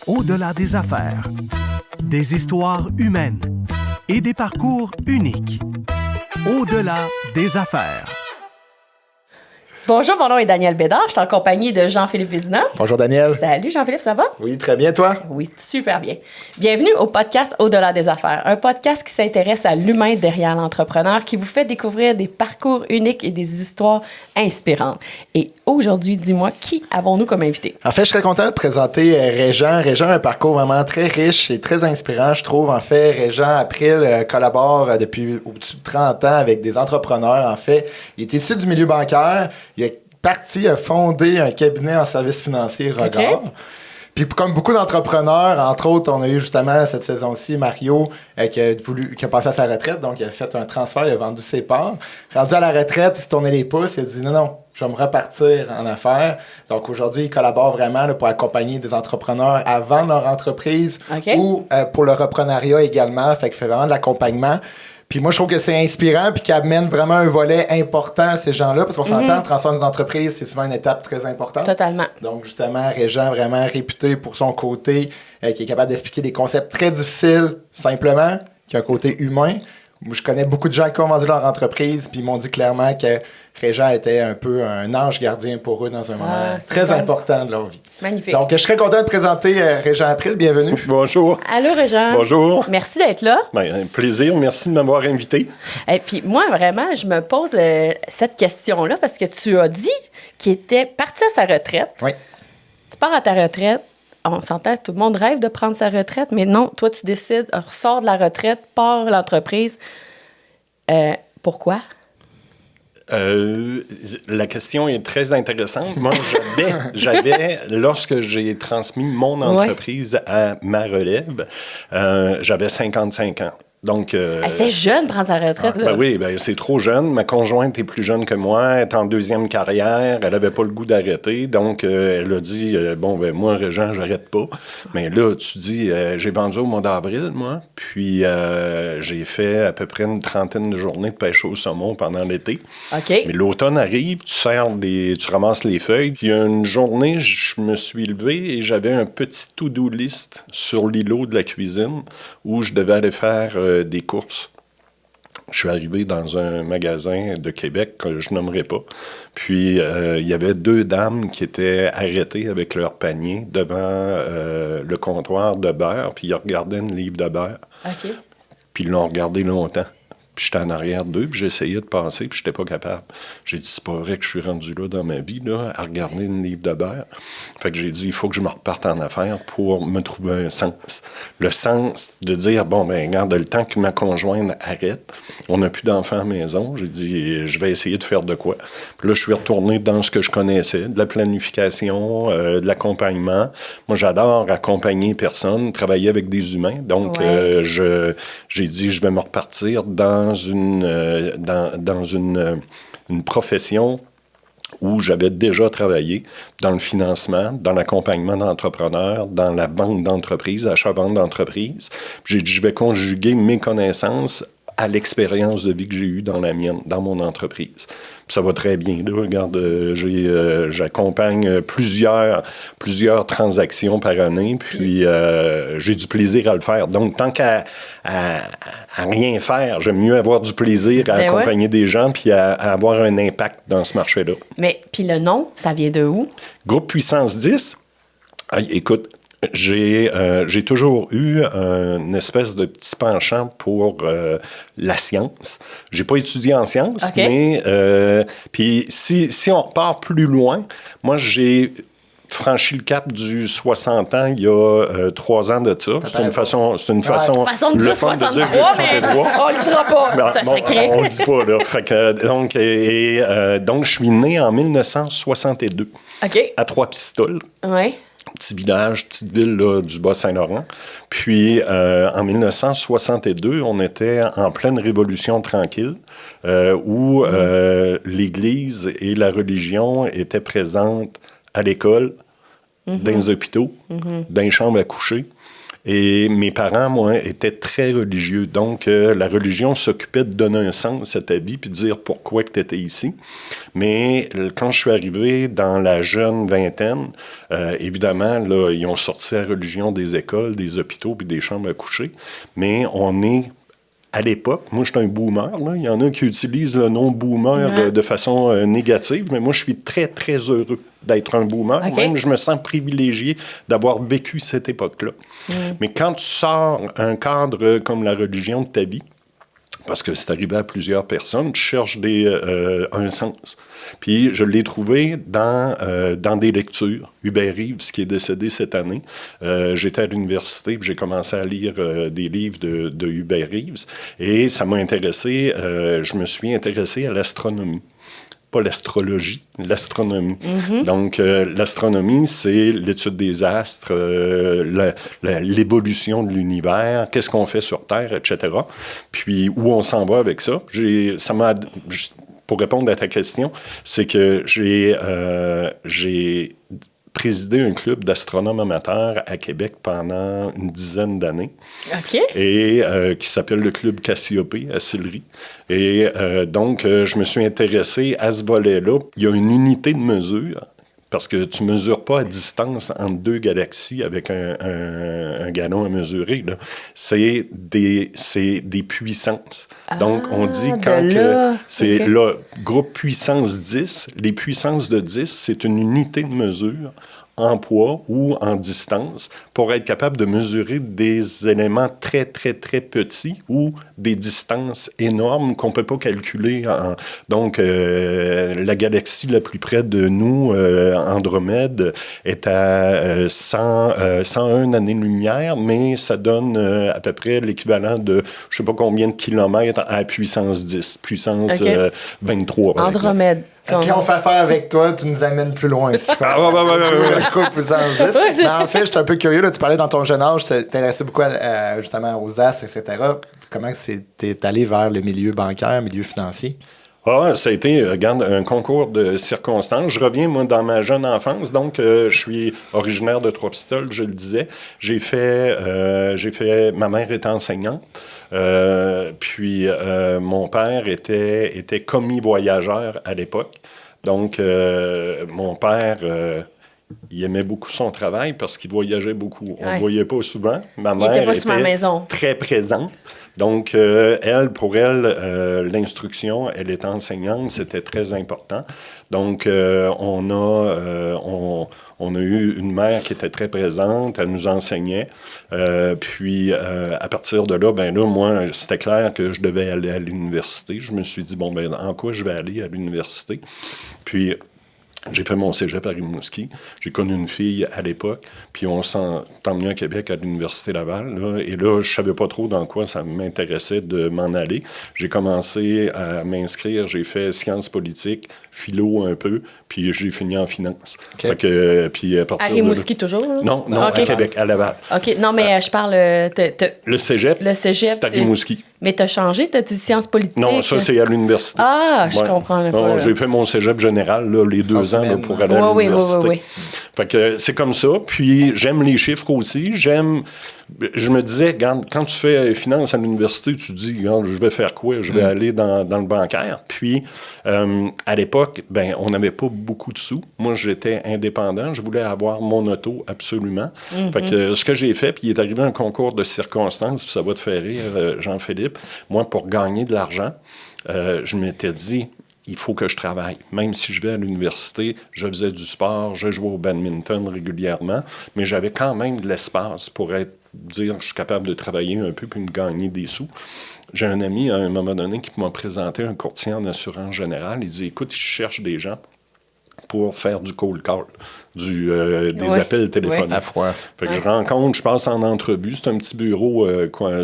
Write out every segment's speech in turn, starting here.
Au-delà des affaires. Des histoires humaines et des parcours uniques. Au-delà des affaires. Bonjour, mon nom est Danielle Bédard. Je suis en compagnie de Jean-Philippe Vézina. Bonjour Danielle. Salut Jean-Philippe, ça va? Oui, très bien, toi? Oui, super bien. Bienvenue au podcast Au-delà des affaires, un podcast qui s'intéresse à l'humain derrière l'entrepreneur, qui vous fait découvrir des parcours uniques et des histoires inspirantes. Et aujourd'hui, dis-moi, qui avons-nous comme invité? En fait, je serais content de présenter Régent. Régent a un parcours vraiment très riche et très inspirant, je trouve. En fait, Régent April collabore depuis au-dessus de 30 ans avec des entrepreneurs. En fait, il est issu du milieu bancaire. Il a fondé un cabinet en services financiers, Regard. Okay. Puis comme beaucoup d'entrepreneurs, entre autres, on a eu justement cette saison-ci Mario qui a passé à sa retraite, donc il a fait un transfert, il a vendu ses parts. Rendu à la retraite, il s'est tourné les pouces, il a dit non, je vais me repartir en affaires. Donc aujourd'hui, il collabore vraiment là, pour accompagner des entrepreneurs à vendre leur entreprise ou pour le reprenariat également, fait qu'il fait vraiment de l'accompagnement. Puis moi, je trouve que c'est inspirant puis qu'il amène vraiment un volet important à ces gens-là parce qu'on s'entend, le transfert d'une entreprise, c'est souvent une étape très importante. Totalement. Donc, justement, Régent, vraiment réputé pour son côté, qui est capable d'expliquer des concepts très difficiles simplement, qui a un côté humain. Moi, je connais beaucoup de gens qui ont vendu leur entreprise puis ils m'ont dit clairement que Régent était un peu un ange gardien pour eux dans un moment très important de leur vie. Magnifique. Donc, je serais content de présenter Régent April. Bienvenue. Bonjour. Allô, Régent. Bonjour. Merci d'être là. Bien, plaisir. Merci de m'avoir invité. Et puis, moi, vraiment, je me pose cette question-là parce que tu as dit qu'il était parti à sa retraite. Oui. Tu pars à ta retraite. On s'entend, tout le monde rêve de prendre sa retraite, mais non, toi, tu décides, ressors de la retraite, pars l'entreprise. Pourquoi? La question est très intéressante. Moi, j'avais lorsque j'ai transmis mon entreprise à ma relève, j'avais 55 ans. Donc, c'est jeune, prendre sa retraite. Là. Ben oui, c'est trop jeune. Ma conjointe est plus jeune que moi, elle est en deuxième carrière, elle n'avait pas le goût d'arrêter. Donc, elle a dit, moi, Régent, j'arrête pas. Mais là, tu dis, j'ai vendu au mois d'avril, moi, puis j'ai fait à peu près une trentaine de journées de pêche au saumon pendant l'été. OK. Mais l'automne arrive, tu ramasses les feuilles. Puis une journée, je me suis levé et j'avais un petit to-do list sur l'îlot de la cuisine où je devais aller faire des courses. Je suis arrivé dans un magasin de Québec que je nommerai pas. Puis, il y avait deux dames qui étaient arrêtées avec leur panier devant le comptoir de beurre, puis ils regardaient une livre de beurre. OK. Puis, ils l'ont regardé longtemps. Puis j'étais en arrière d'eux, puis j'essayais de passer, puis j'étais pas capable. J'ai dit, c'est pas vrai que je suis rendu là dans ma vie, là, à regarder une livre de beurre. Fait que j'ai dit, il faut que je me reparte en affaires pour me trouver un sens. Le sens de dire, regarde, le temps que ma conjointe arrête, on n'a plus d'enfants à la maison. J'ai dit, je vais essayer de faire de quoi. Puis là, je suis retourné dans ce que je connaissais, de la planification, de l'accompagnement. Moi, j'adore accompagner personnes, travailler avec des humains. Donc, j'ai dit, je vais me repartir dans une profession où j'avais déjà travaillé dans le financement, dans l'accompagnement d'entrepreneurs, dans la vente d'entreprises, achat-vente d'entreprises. J'ai dit, je vais conjuguer mes connaissances à l'expérience de vie que j'ai eue dans la mienne, dans mon entreprise. Puis ça va très bien. Là. Regarde, j'accompagne plusieurs transactions par année, puis j'ai du plaisir à le faire. Donc, tant qu'à rien faire, j'aime mieux avoir du plaisir à accompagner des gens puis à avoir un impact dans ce marché-là. Mais, puis le nom, ça vient de où? Groupe Puissance 10. Écoute, j'ai toujours eu une espèce de petit penchant pour la science. J'ai pas étudié en sciences, mais puis si on repart plus loin, moi j'ai franchi le cap du 60 ans il y a 3 ans de ça. C'est une façon le fun de dire que j'ai 63. On le dira pas, c'est un secret. On le dit pas, là. Fait que, donc, je suis né en 1962 à Trois-Pistoles. Oui. Petit village, petite ville là, du Bas-Saint-Laurent. Puis, en 1962, on était en pleine révolution tranquille où l'Église et la religion étaient présentes à l'école, dans les hôpitaux, dans les chambres à coucher. Et mes parents, moi, étaient très religieux. Donc, la religion s'occupait de donner un sens à ta vie puis de dire pourquoi tu étais ici. Mais quand je suis arrivé dans la jeune vingtaine, évidemment, là, ils ont sorti la religion des écoles, des hôpitaux puis des chambres à coucher. Mais on est... À l'époque, moi, je suis un boomer. Là. Il y en a qui utilisent le nom boomer de façon négative, mais moi, je suis très, très heureux d'être un boomer. Okay. Même, je me sens privilégié d'avoir vécu cette époque-là. Mais quand tu sors un cadre comme la religion de ta vie, parce que c'est arrivé à plusieurs personnes, tu cherches un sens. Puis je l'ai trouvé dans des lectures. Hubert Reeves, qui est décédé cette année, j'étais à l'université, puis j'ai commencé à lire des livres de Hubert Reeves, et ça m'a intéressé, je me suis intéressé à l'astronomie. Pas l'astrologie, l'astronomie. Donc, l'astronomie, c'est l'étude des astres, l'évolution de l'univers, qu'est-ce qu'on fait sur Terre, etc. Puis, où on s'en va avec ça. Pour répondre à ta question, c'est que j'ai présidé un club d'astronomes amateurs à Québec pendant une dizaine d'années. OK. Et qui s'appelle le Club Cassiopée à Sillery. Et donc, je me suis intéressé à ce volet-là. Il y a une unité de mesure, parce que tu ne mesures pas à distance entre deux galaxies avec un galon à mesurer. Là. C'est des puissances. Donc, on dit quand c'est le groupe puissance 10, les puissances de 10, c'est une unité de mesure en poids ou en distance pour être capable de mesurer des éléments très, très, très petits ou des distances énormes qu'on ne peut pas calculer. Donc, la galaxie la plus près de nous, Andromède, est à 101 années-lumière, mais ça donne à peu près l'équivalent de je ne sais pas combien de kilomètres à puissance 10, puissance 23. Andromède. Quand on fait affaire avec toi, tu nous amènes plus loin, si je comprends. Puissance 10. Mais en fait, je suis un peu curieux. Là, tu parlais dans ton jeune âge, tu t'intéressais beaucoup justement aux astres, etc. Comment t'es allé vers le milieu bancaire, milieu financier? Ah, ça a été, regarde, un concours de circonstances. Je reviens, moi, dans ma jeune enfance. Donc, je suis originaire de Trois-Pistoles, je le disais. Ma mère était enseignante. Puis, mon père était commis voyageur à l'époque. Donc, mon père... il aimait beaucoup son travail parce qu'il voyageait beaucoup. On ne le voyait pas souvent. Ma mère était très présente. Donc, pour elle, l'instruction, elle était enseignante, c'était très important. Donc, on a eu une mère qui était très présente, elle nous enseignait. Puis, à partir de là, moi, c'était clair que je devais aller à l'université. Je me suis dit, en quoi je vais aller à l'université? Puis, j'ai fait mon cégep à Rimouski. J'ai connu une fille à l'époque, puis on s'est emmené à Québec à l'Université Laval. Là, et là, je savais pas trop dans quoi ça m'intéressait de m'en aller. J'ai commencé à m'inscrire, j'ai fait sciences politiques, philo un peu, puis j'ai fini en finance. Okay. Fait que, puis à Rimouski toujours? Là? Non, à Québec, à Laval. OK, non, mais je parle... Le cégep, c'est à Rimouski. Mais t'as changé, t'as dit sciences politiques? Non, ça, c'est à l'université. Ah, je comprends. Non, j'ai fait mon cégep général, là, les 2 ans là, pour aller à l'université. Oui. Fait que c'est comme ça. Puis, j'aime les chiffres aussi. Je me disais, regarde, quand tu fais finance à l'université, tu te dis, regarde, je vais faire quoi? Je vais aller dans le bancaire. Puis, à l'époque, on n'avait pas beaucoup de sous. Moi, j'étais indépendant. Je voulais avoir mon auto absolument. Fait que ce que j'ai fait, puis il est arrivé un concours de circonstances, puis ça va te faire rire, Jean-Philippe. Moi, pour gagner de l'argent, je m'étais dit, il faut que je travaille. Même si je vais à l'université, je faisais du sport, je jouais au badminton régulièrement, mais j'avais quand même de l'espace pour dire je suis capable de travailler un peu puis me gagner des sous. J'ai un ami, à un moment donné, qui m'a présenté un courtier en assurance générale. Il dit, écoute, je cherche des gens pour faire du cold call, des appels téléphoniques. À froid. Fait que je passe en entrevue. C'est un petit bureau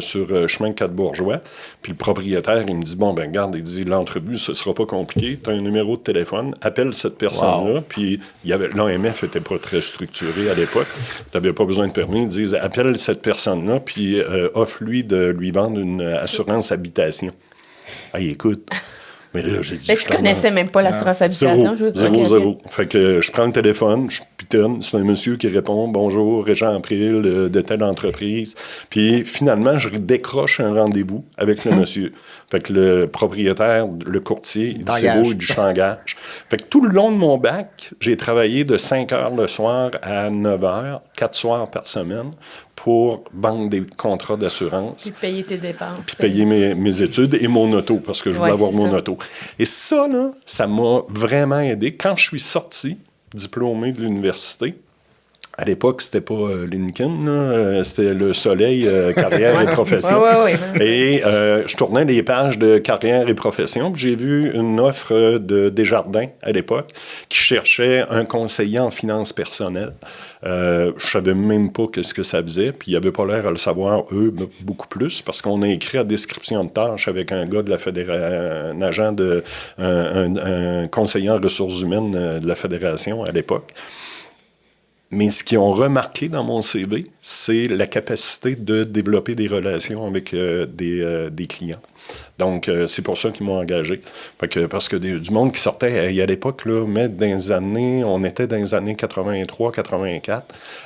sur chemin 4 Bourgeois. Puis le propriétaire, il me dit, regarde, il dit, l'entrevue, ce sera pas compliqué. Tu as un numéro de téléphone, appelle cette personne-là. Wow. Puis l'AMF n'était pas très structuré à l'époque. Tu n'avais pas besoin de permis. Ils disent, appelle cette personne-là, puis offre-lui de lui vendre une assurance habitation. Hey, écoute... Mais là, j'ai dit... Mais tu connaissais même pas l'assurance habitation, je veux dire. Zéro. Fait que je prends le téléphone, je pitonne, c'est un monsieur qui répond « Bonjour, Régent April, de telle entreprise. » Puis finalement, je décroche un rendez-vous avec le monsieur. Fait que le propriétaire, le courtier, il dit « C'est beau, il dit je t'engage. » Fait que tout le long de mon bac, j'ai travaillé de 5 heures le soir à 9 heures, 4 soirs par semaine, pour vendre des contrats d'assurance. Puis payer tes dépenses. Puis payer mes études et mon auto, parce que je voulais avoir mon auto. Et ça, là, ça m'a vraiment aidé. Quand je suis sorti, diplômé de l'université, à l'époque, c'était pas Lincoln, là, c'était le Soleil, carrière et profession. Et je tournais les pages de carrière et profession, puis j'ai vu une offre de Desjardins, à l'époque, qui cherchait un conseiller en finances personnelles. Je savais même pas qu'est-ce que ça faisait, puis il avait pas l'air à le savoir, eux, beaucoup plus, parce qu'on a écrit la description de tâche avec un gars de la un agent un conseiller en ressources humaines de la Fédération à l'époque. Mais ce qu'ils ont remarqué dans mon CV, c'est la capacité de développer des relations avec des clients. Donc, c'est pour ça qu'ils m'ont engagé. Parce que du monde qui sortait, à l'époque, là, on était dans les années 83-84,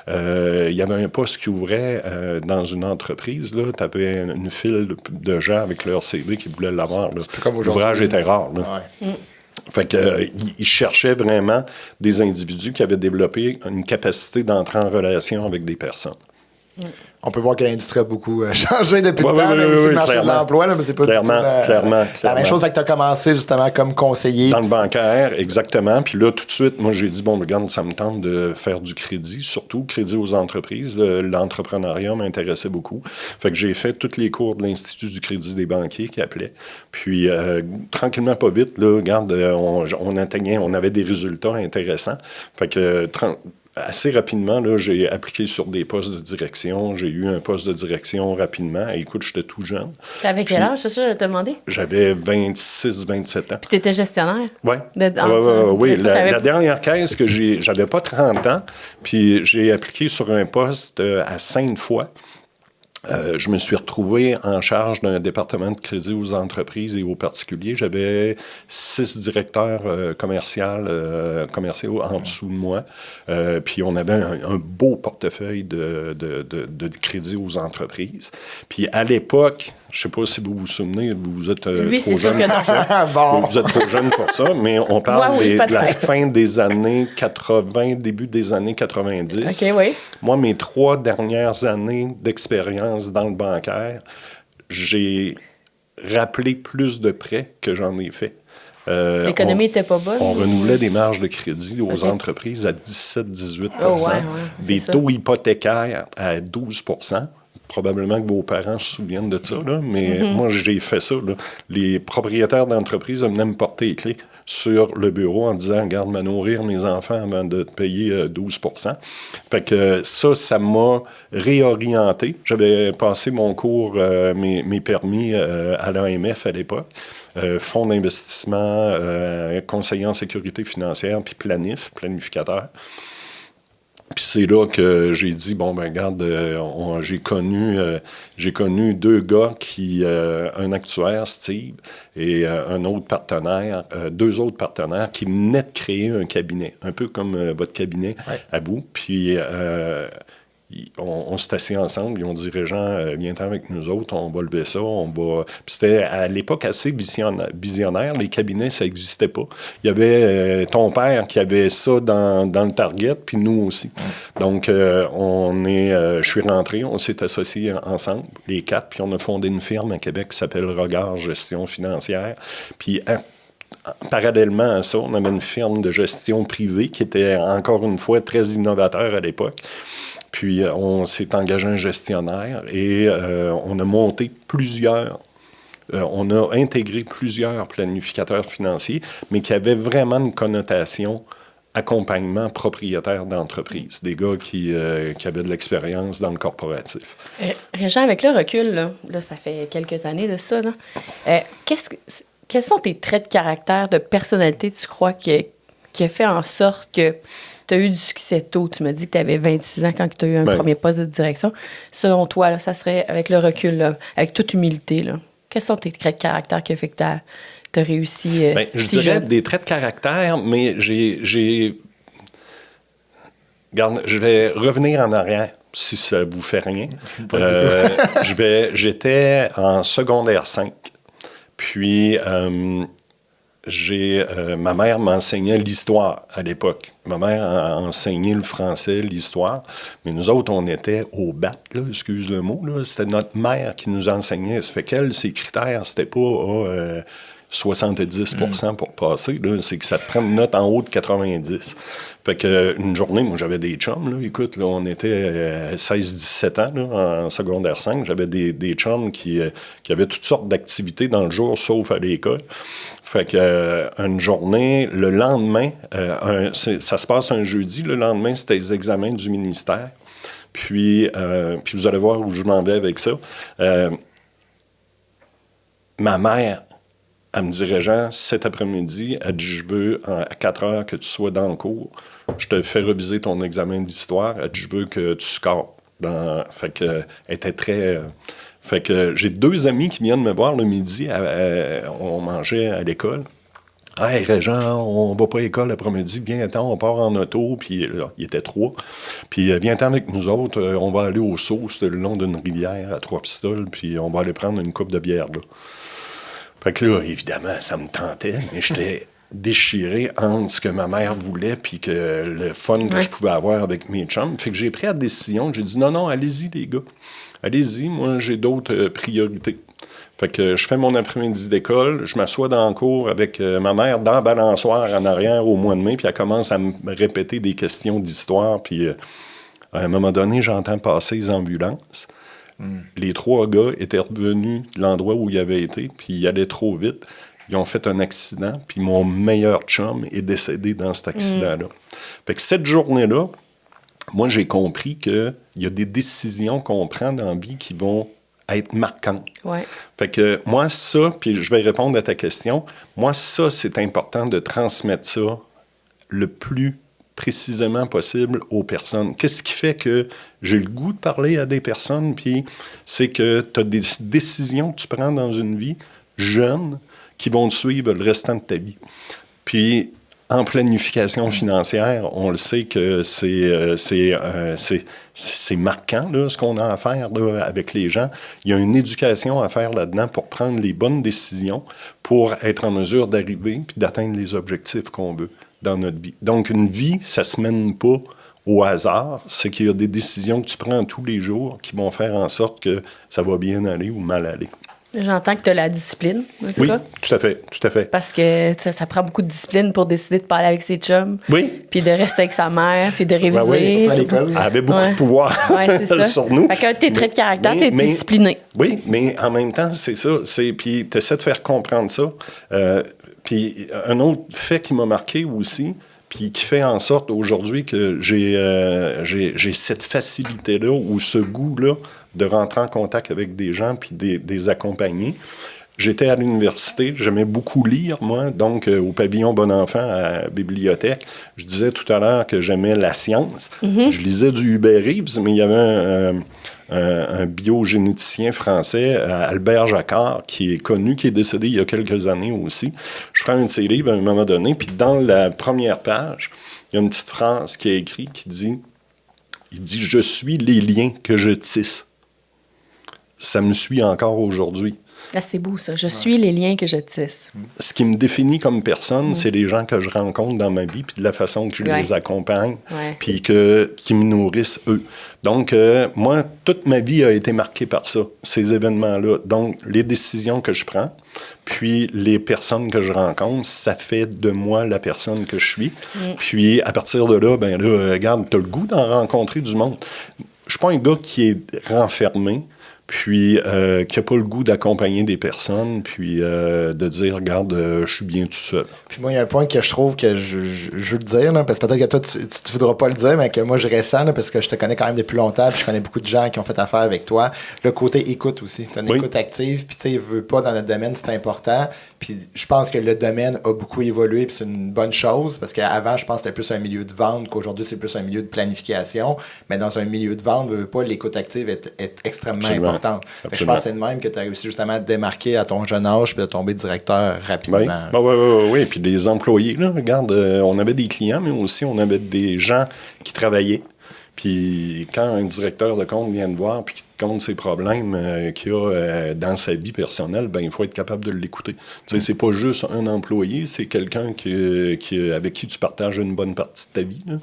il y avait un poste qui ouvrait dans une entreprise. Tu avais une file de gens avec leur CV qui voulaient l'avoir. L'ouvrage était rare. Là. Ouais. Fait qu'ils cherchaient vraiment des individus qui avaient développé une capacité d'entrer en relation avec des personnes. On peut voir que l'industrie a beaucoup changé depuis le temps, même si le marché de l'emploi, là, mais c'est pas du tout la même chose. Fait que tu as commencé justement comme conseiller. Dans le bancaire, exactement. Puis là, tout de suite, moi, j'ai dit, bon, regarde, ça me tente de faire du crédit, surtout crédit aux entreprises. L'entrepreneuriat m'intéressait beaucoup. Fait que j'ai fait tous les cours de l'Institut du crédit des banquiers qui appelait. Puis, tranquillement, pas vite, là, regarde, on avait des résultats intéressants. Fait que assez rapidement, là, j'ai appliqué sur des postes de direction. J'ai eu un poste de direction rapidement. Et écoute, j'étais tout jeune. T'avais quel âge, c'est ça, je te demandé? J'avais 26-27 ans. Puis t'étais gestionnaire? Oui. Oui, la dernière caisse que j'avais pas 30 ans, puis j'ai appliqué sur un poste à Sainte-Foy. Je me suis retrouvé en charge d'un département de crédit aux entreprises et aux particuliers. J'avais 6 directeurs commerciaux en dessous de moi. Puis on avait un beau portefeuille de crédit aux entreprises. Puis à l'époque, je ne sais pas si vous vous souvenez, vous êtes Lui, trop jeune pour ça. Vous êtes trop jeune pour ça, mais on parle de la fin des années 80, début des années 90. OK, oui. Moi, mes 3 dernières années d'expérience dans le bancaire, j'ai rappelé plus de prêts que j'en ai fait. L'économie n'était pas bonne. On renouvelait des marges de crédit aux entreprises à 17-18 des taux hypothécaires à 12 Probablement que vos parents se souviennent de ça, là, mais moi, j'ai fait ça. Là. Les propriétaires d'entreprises venaient me porter les clés sur le bureau en disant « Garde, me nourrir mes enfants avant de te payer 12 ». Fait que ça m'a réorienté. J'avais passé mon cours, mes permis à l'AMF à l'époque. Fonds d'investissement, conseiller en sécurité financière, puis planificateur. Puis c'est là que j'ai dit, bon, ben regarde, j'ai connu 2 gars un actuaire, Steve, et un autre partenaire, 2 autres partenaires qui venaient de créer un cabinet, un peu comme votre cabinet à vous. Puis on s'est assis ensemble, ils ont dit, Régent, viens-t'en avec nous autres, on va lever ça, Puis c'était à l'époque assez visionnaire, les cabinets, ça n'existait pas. Il y avait ton père qui avait ça dans le target, puis nous aussi. Donc, je suis rentré, on s'est associés ensemble, les 4, puis on a fondé une firme à Québec qui s'appelle Regard Gestion Financière. Puis, parallèlement à ça, on avait une firme de gestion privée qui était, encore une fois, très innovateur à l'époque. Puis, on s'est engagé un gestionnaire et on a monté on a intégré plusieurs planificateurs financiers, mais qui avaient vraiment une connotation accompagnement propriétaire d'entreprise, des gars qui avaient de l'expérience dans le corporatif. Régent, avec le recul, là, ça fait quelques années de ça, là, quels sont tes traits de caractère, de personnalité, tu crois, qui a fait en sorte que tu as eu du succès tôt? Tu m'as dit que tu avais 26 ans quand tu as eu un premier poste de direction. Selon toi, là, ça serait, avec le recul, là, avec toute humilité, là, quels sont tes traits de caractère qui ont fait que tu as réussi Je si dirais jeune? des traits de caractère, mais Regarde, je vais revenir en arrière, si ça vous fait rien. J'étais en secondaire 5, puis ma mère m'enseignait l'histoire à l'époque. Ma mère a enseigné le français, l'histoire, mais nous autres, on était au bat, là, excuse le mot, là. C'était notre mère qui nous enseignait. Ça fait qu'elle, ses critères, c'était pas 70% pour passer, là, c'est que ça te prend une note en haut de 90. Fait que une journée, moi, j'avais des chums, là, écoute, là, on était 16-17 ans, là, en secondaire 5, j'avais des chums qui avaient toutes sortes d'activités dans le jour, sauf à l'école. Fait que une journée, le lendemain, ça se passe un jeudi, le lendemain, c'était les examens du ministère. Puis vous allez voir où je m'en vais avec ça. Ma mère, elle me dirait, Jean, cet après-midi, elle dit, je veux à 4 heures que tu sois dans le cours. Je te fais reviser ton examen d'histoire. Elle dit, je veux que tu scores. Fait que, elle était très... Fait que j'ai 2 amis qui viennent me voir le midi. On mangeait à l'école. « Hey, Régent, on va pas à l'école l'après-midi. Viens-t'en, on part en auto. » Puis là, il était 3. Puis viens-t'en avec nous autres. On va aller au Sault, c'était le long d'une rivière à Trois-Pistoles. Puis on va aller prendre une coupe de bière là. Fait que là, évidemment, ça me tentait, mais j'étais déchiré entre ce que ma mère voulait puis que le fun que je pouvais avoir avec mes chums. Fait que j'ai pris la décision, j'ai dit non, allez-y les gars. Allez-y, moi j'ai d'autres priorités. Fait que je fais mon après-midi d'école, je m'assois dans le cours avec ma mère dans la balançoire en arrière au mois de mai, puis elle commence à me répéter des questions d'histoire, puis à un moment donné, j'entends passer les ambulances. Les 3 gars étaient revenus de l'endroit où ils avaient été, puis ils allaient trop vite. Ils ont fait un accident, puis mon meilleur chum est décédé dans cet accident-là. Fait que cette journée-là, moi, j'ai compris qu'il y a des décisions qu'on prend dans la vie qui vont être marquantes. Ouais. Fait que moi, ça, puis je vais répondre à ta question, moi, ça, c'est important de transmettre ça le plus précisément possible aux personnes. Qu'est-ce qui fait que j'ai le goût de parler à des personnes, puis c'est que tu as des décisions que tu prends dans une vie jeune qui vont te suivre le restant de ta vie. Puis, en planification financière, on le sait que c'est marquant, là, ce qu'on a à faire là, avec les gens. Il y a une éducation à faire là-dedans pour prendre les bonnes décisions, pour être en mesure d'arriver puis d'atteindre les objectifs qu'on veut dans notre vie. Donc, une vie, ça se mène pas au hasard. C'est qu'il y a des décisions que tu prends tous les jours qui vont faire en sorte que ça va bien aller ou mal aller. J'entends que tu as la discipline, en tout Oui, cas. tout à fait. Parce que ça prend beaucoup de discipline pour décider de parler avec ses chums. Oui. Puis de rester avec sa mère, puis de réviser. Ben oui, à l'école. Elle avait beaucoup de pouvoir sur nous. Fait qu'un de tes traits de caractère, t'es discipliné. Oui, mais en même temps, c'est ça. Puis tu essaies de faire comprendre ça. Puis un autre fait qui m'a marqué aussi, puis qui fait en sorte aujourd'hui que j'ai cette facilité-là ou ce goût-là de rentrer en contact avec des gens puis des accompagner. J'étais à l'université, j'aimais beaucoup lire, moi, donc au pavillon Bonenfant à la bibliothèque. Je disais tout à l'heure que j'aimais la science. Je lisais du Hubert Reeves, mais il y avait un biogénéticien français, Albert Jacquard, qui est connu, qui est décédé il y a quelques années aussi. Je prends un de ses livres à un moment donné, puis dans la première page, il y a une petite phrase qui est écrite qui dit « Je suis les liens que je tisse ». Ça me suit encore aujourd'hui. Ah, c'est beau, ça. Je suis les liens que je tisse. Ce qui me définit comme personne, c'est les gens que je rencontre dans ma vie, puis de la façon que je les accompagne, puis qui me nourrissent eux. Donc, moi, toute ma vie a été marquée par ça, ces événements-là. Donc, les décisions que je prends, puis les personnes que je rencontre, ça fait de moi la personne que je suis. Puis, à partir de là, ben là, regarde, t'as le goût d'en rencontrer du monde. Je suis pas un gars qui est renfermé, puis qui n'a pas le goût d'accompagner des personnes, puis de dire, regarde, je suis bien tout seul. Puis moi, il y a un point que je trouve que je veux le dire, là, parce que peut-être que toi, tu ne voudras pas le dire, mais que moi, je ressens, là, parce que je te connais quand même depuis longtemps, puis je connais beaucoup de gens qui ont fait affaire avec toi. Le côté écoute aussi. Tu as une écoute active, puis tu sais, veux pas dans notre domaine, c'est important. Puis je pense que le domaine a beaucoup évolué, puis c'est une bonne chose, parce qu'avant, je pense que c'était plus un milieu de vente, qu'aujourd'hui, c'est plus un milieu de planification. Mais dans un milieu de vente, veux pas, l'écoute active est extrêmement importante. importante. Fait que je Absolument. pense que c'est de même que tu as réussi justement à te démarquer à ton jeune âge puis de tomber directeur rapidement. Oui. Puis les employés, là, regarde, on avait des clients, mais aussi on avait des gens qui travaillaient. Puis quand un directeur de compte vient te voir puis qu'il te compte ses problèmes qu'il a dans sa vie personnelle, ben il faut être capable de l'écouter. Tu sais, c'est pas juste un employé, c'est quelqu'un avec qui tu partages une bonne partie de ta vie, là.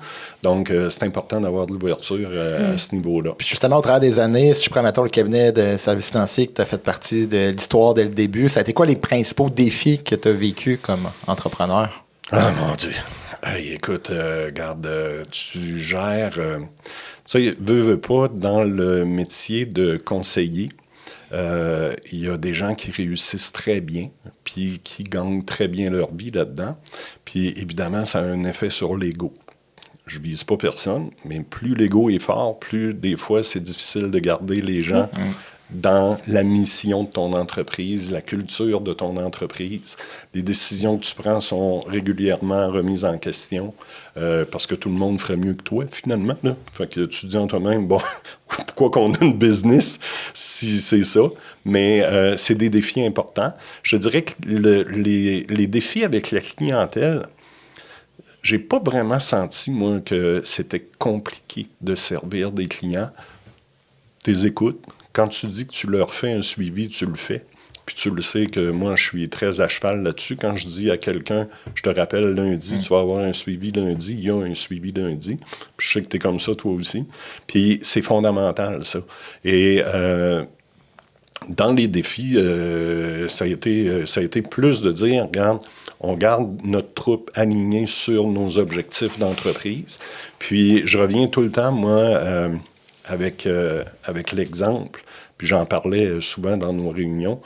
Donc, c'est important d'avoir de l'ouverture à ce niveau-là. Puis justement, au travers des années, si je prends mettons le cabinet de services financiers que tu as fait partie de l'histoire dès le début, ça a été quoi les principaux défis que tu as vécu comme entrepreneur? Ah, mon Dieu! Hey, écoute, regarde, tu gères... tu sais, veux pas, dans le métier de conseiller, il y a des gens qui réussissent très bien, puis qui gagnent très bien leur vie là-dedans. Puis évidemment, ça a un effet sur l'ego. Je vise pas personne, mais plus l'ego est fort, plus des fois, c'est difficile de garder les gens dans la mission de ton entreprise, la culture de ton entreprise. Les décisions que tu prends sont régulièrement remises en question parce que tout le monde ferait mieux que toi, finalement, là. Fait que tu te dis en toi-même, bon, pourquoi qu'on a une business si c'est ça? Mais c'est des défis importants. Je dirais que les défis avec la clientèle, j'ai pas vraiment senti, moi, que c'était compliqué de servir des clients. Tu les écoutes. Quand tu dis que tu leur fais un suivi, tu le fais. Puis tu le sais que moi, je suis très à cheval là-dessus. Quand je dis à quelqu'un, je te rappelle lundi, tu vas avoir un suivi lundi, il y a un suivi lundi. Puis je sais que tu es comme ça, toi aussi. Puis c'est fondamental, ça. Et dans les défis, ça a été plus de dire, regarde, on garde notre troupe alignée sur nos objectifs d'entreprise. Puis je reviens tout le temps, moi, avec l'exemple, puis j'en parlais souvent dans nos réunions.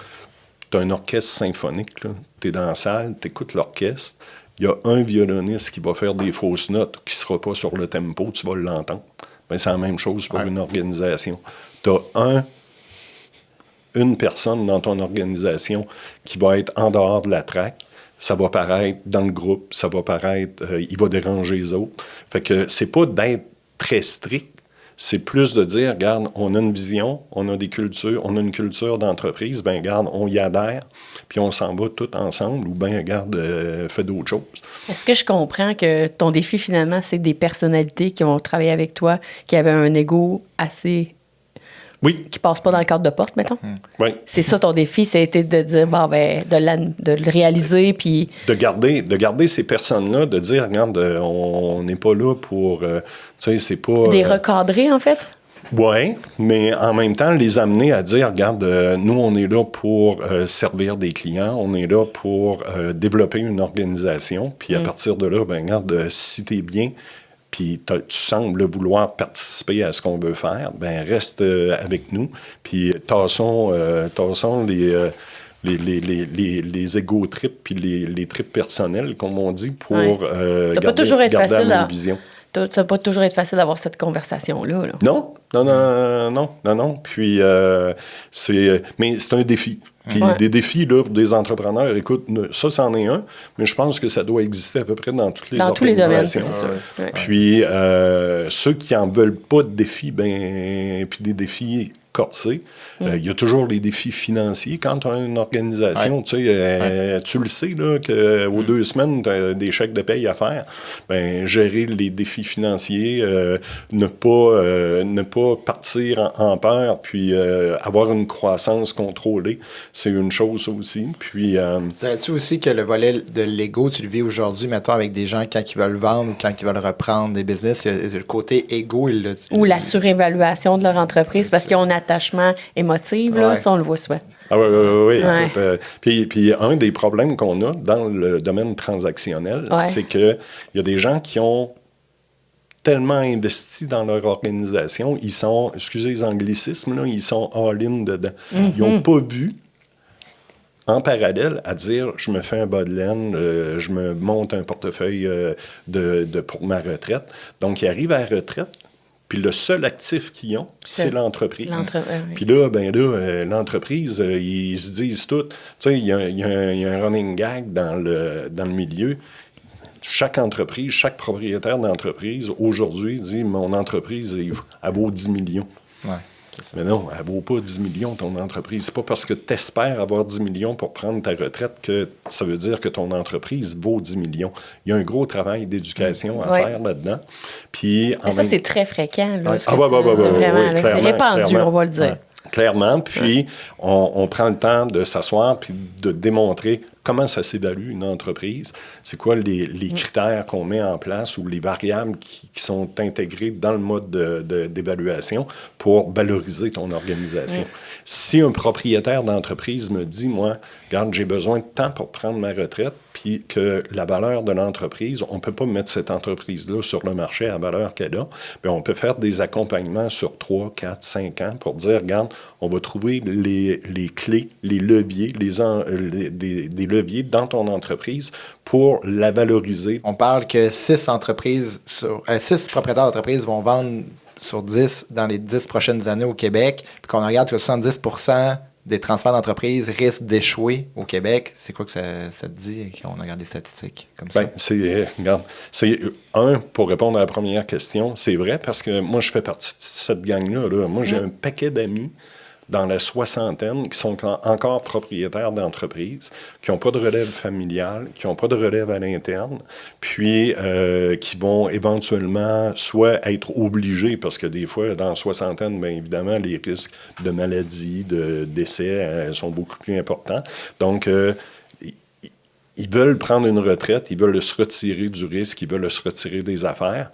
Tu as un orchestre symphonique, tu es dans la salle, tu écoutes l'orchestre, il y a un violoniste qui va faire des fausses notes qui ne sera pas sur le tempo, tu vas l'entendre. Ben, c'est la même chose pour une organisation. Tu as une personne dans ton organisation qui va être en dehors de la track, ça va paraître dans le groupe, ça va paraître, il va déranger les autres. Fait que c'est pas d'être très strict, c'est plus de dire, regarde, on a une vision, on a des cultures, on a une culture d'entreprise, ben regarde, on y adhère, puis on s'en va tout ensemble, ou ben regarde, fais d'autres choses. Est-ce que je comprends que ton défi, finalement, c'est des personnalités qui ont travaillé avec toi, qui avaient un ego assez... Oui. Qui passe pas dans le cadre de porte, mettons? Oui. C'est ça ton défi, ça a été de dire, bon, ben, de le réaliser, puis... De garder ces personnes-là, de dire, regarde, on n'est pas là pour... tu sais, c'est pas... Des recadrer, en fait? Oui, mais en même temps, les amener à dire, regarde, nous, on est là pour servir des clients, on est là pour développer une organisation, puis à partir de là, ben regarde, si t'es bien... puis tu sembles vouloir participer à ce qu'on veut faire, ben reste avec nous, puis tassons les ego-trips puis les trips personnels, comme on dit, pour garder la même vision. Ça va pas toujours être facile d'avoir cette conversation-là. Là. Non. Puis, mais c'est un défi. Puis des défis là, pour des entrepreneurs, écoute, ça, c'en est un, mais je pense que ça doit exister à peu près dans toutes les organisations. Dans tous les domaines, c'est sûr. Ouais. Puis, ceux qui n'en veulent pas de défis, ben, puis des défis corsés, il y a toujours les défis financiers. Quand tu as une organisation, tu sais, tu le sais, là, qu'aux 2 semaines, tu as des chèques de paye à faire. Ben, gérer les défis financiers, ne pas partir en peur, puis avoir une croissance contrôlée, c'est une chose aussi. Puis, dirais-tu aussi que le volet de l'ego, tu le vis aujourd'hui, mettons, avec des gens quand ils veulent vendre ou quand ils veulent reprendre des business, le côté égo, ou la surévaluation de leur entreprise, parce qu'ils ont un attachement émotif, là, ça, on le voit souvent. Ah oui. Écoute, puis un des problèmes qu'on a dans le domaine transactionnel, c'est qu'il y a des gens qui ont tellement investis dans leur organisation, ils sont, excusez les anglicismes, là, ils sont all-in dedans. Ils n'ont pas vu, en parallèle, à dire, je me fais un bas de laine, je me monte un portefeuille pour ma retraite. Donc, ils arrivent à la retraite, puis le seul actif qu'ils ont, c'est l'entreprise. Puis là, l'entreprise, ils se disent tout. Tu sais, il y a un running gag dans le milieu. Chaque entreprise, chaque propriétaire d'entreprise, aujourd'hui, dit, mon entreprise, elle vaut 10 millions. Ouais. Mais non, elle ne vaut pas 10 millions, ton entreprise. C'est pas parce que tu espères avoir 10 millions pour prendre ta retraite que ça veut dire que ton entreprise vaut 10 millions. Il y a un gros travail d'éducation à faire là-dedans. Puis, mais ça, c'est très fréquent. Là, vraiment, c'est répandu, on va le dire. Ouais. Clairement, puis on prend le temps de s'asseoir puis de démontrer comment ça s'évalue une entreprise, c'est quoi les critères qu'on met en place ou les variables qui sont intégrées dans le mode d'évaluation pour valoriser ton organisation. Si un propriétaire d'entreprise me dit, moi, regarde, j'ai besoin de temps pour prendre ma retraite, puis que la valeur de l'entreprise, on ne peut pas mettre cette entreprise-là sur le marché à la valeur qu'elle a, bien, on peut faire des accompagnements sur 3, 4, 5 ans pour dire, regarde, on va trouver les clés, les leviers, des leviers dans ton entreprise pour la valoriser. On parle que 6 propriétaires d'entreprises vont vendre sur 10 dans les 10 prochaines années au Québec, puis qu'on regarde que 70% des transferts d'entreprise risquent d'échouer au Québec. C'est quoi que ça te dit quand on regarde des statistiques comme ça? Bien, pour répondre à la première question, c'est vrai parce que moi, je fais partie de cette gang-là. Là. Moi, j'ai un paquet d'amis dans la soixantaine qui sont encore propriétaires d'entreprises, qui n'ont pas de relève familiale, qui n'ont pas de relève à l'interne, puis qui vont éventuellement soit être obligés, parce que des fois, dans la soixantaine, bien évidemment, les risques de maladie, de décès sont beaucoup plus importants. Donc, ils veulent prendre une retraite, ils veulent se retirer du risque, ils veulent se retirer des affaires.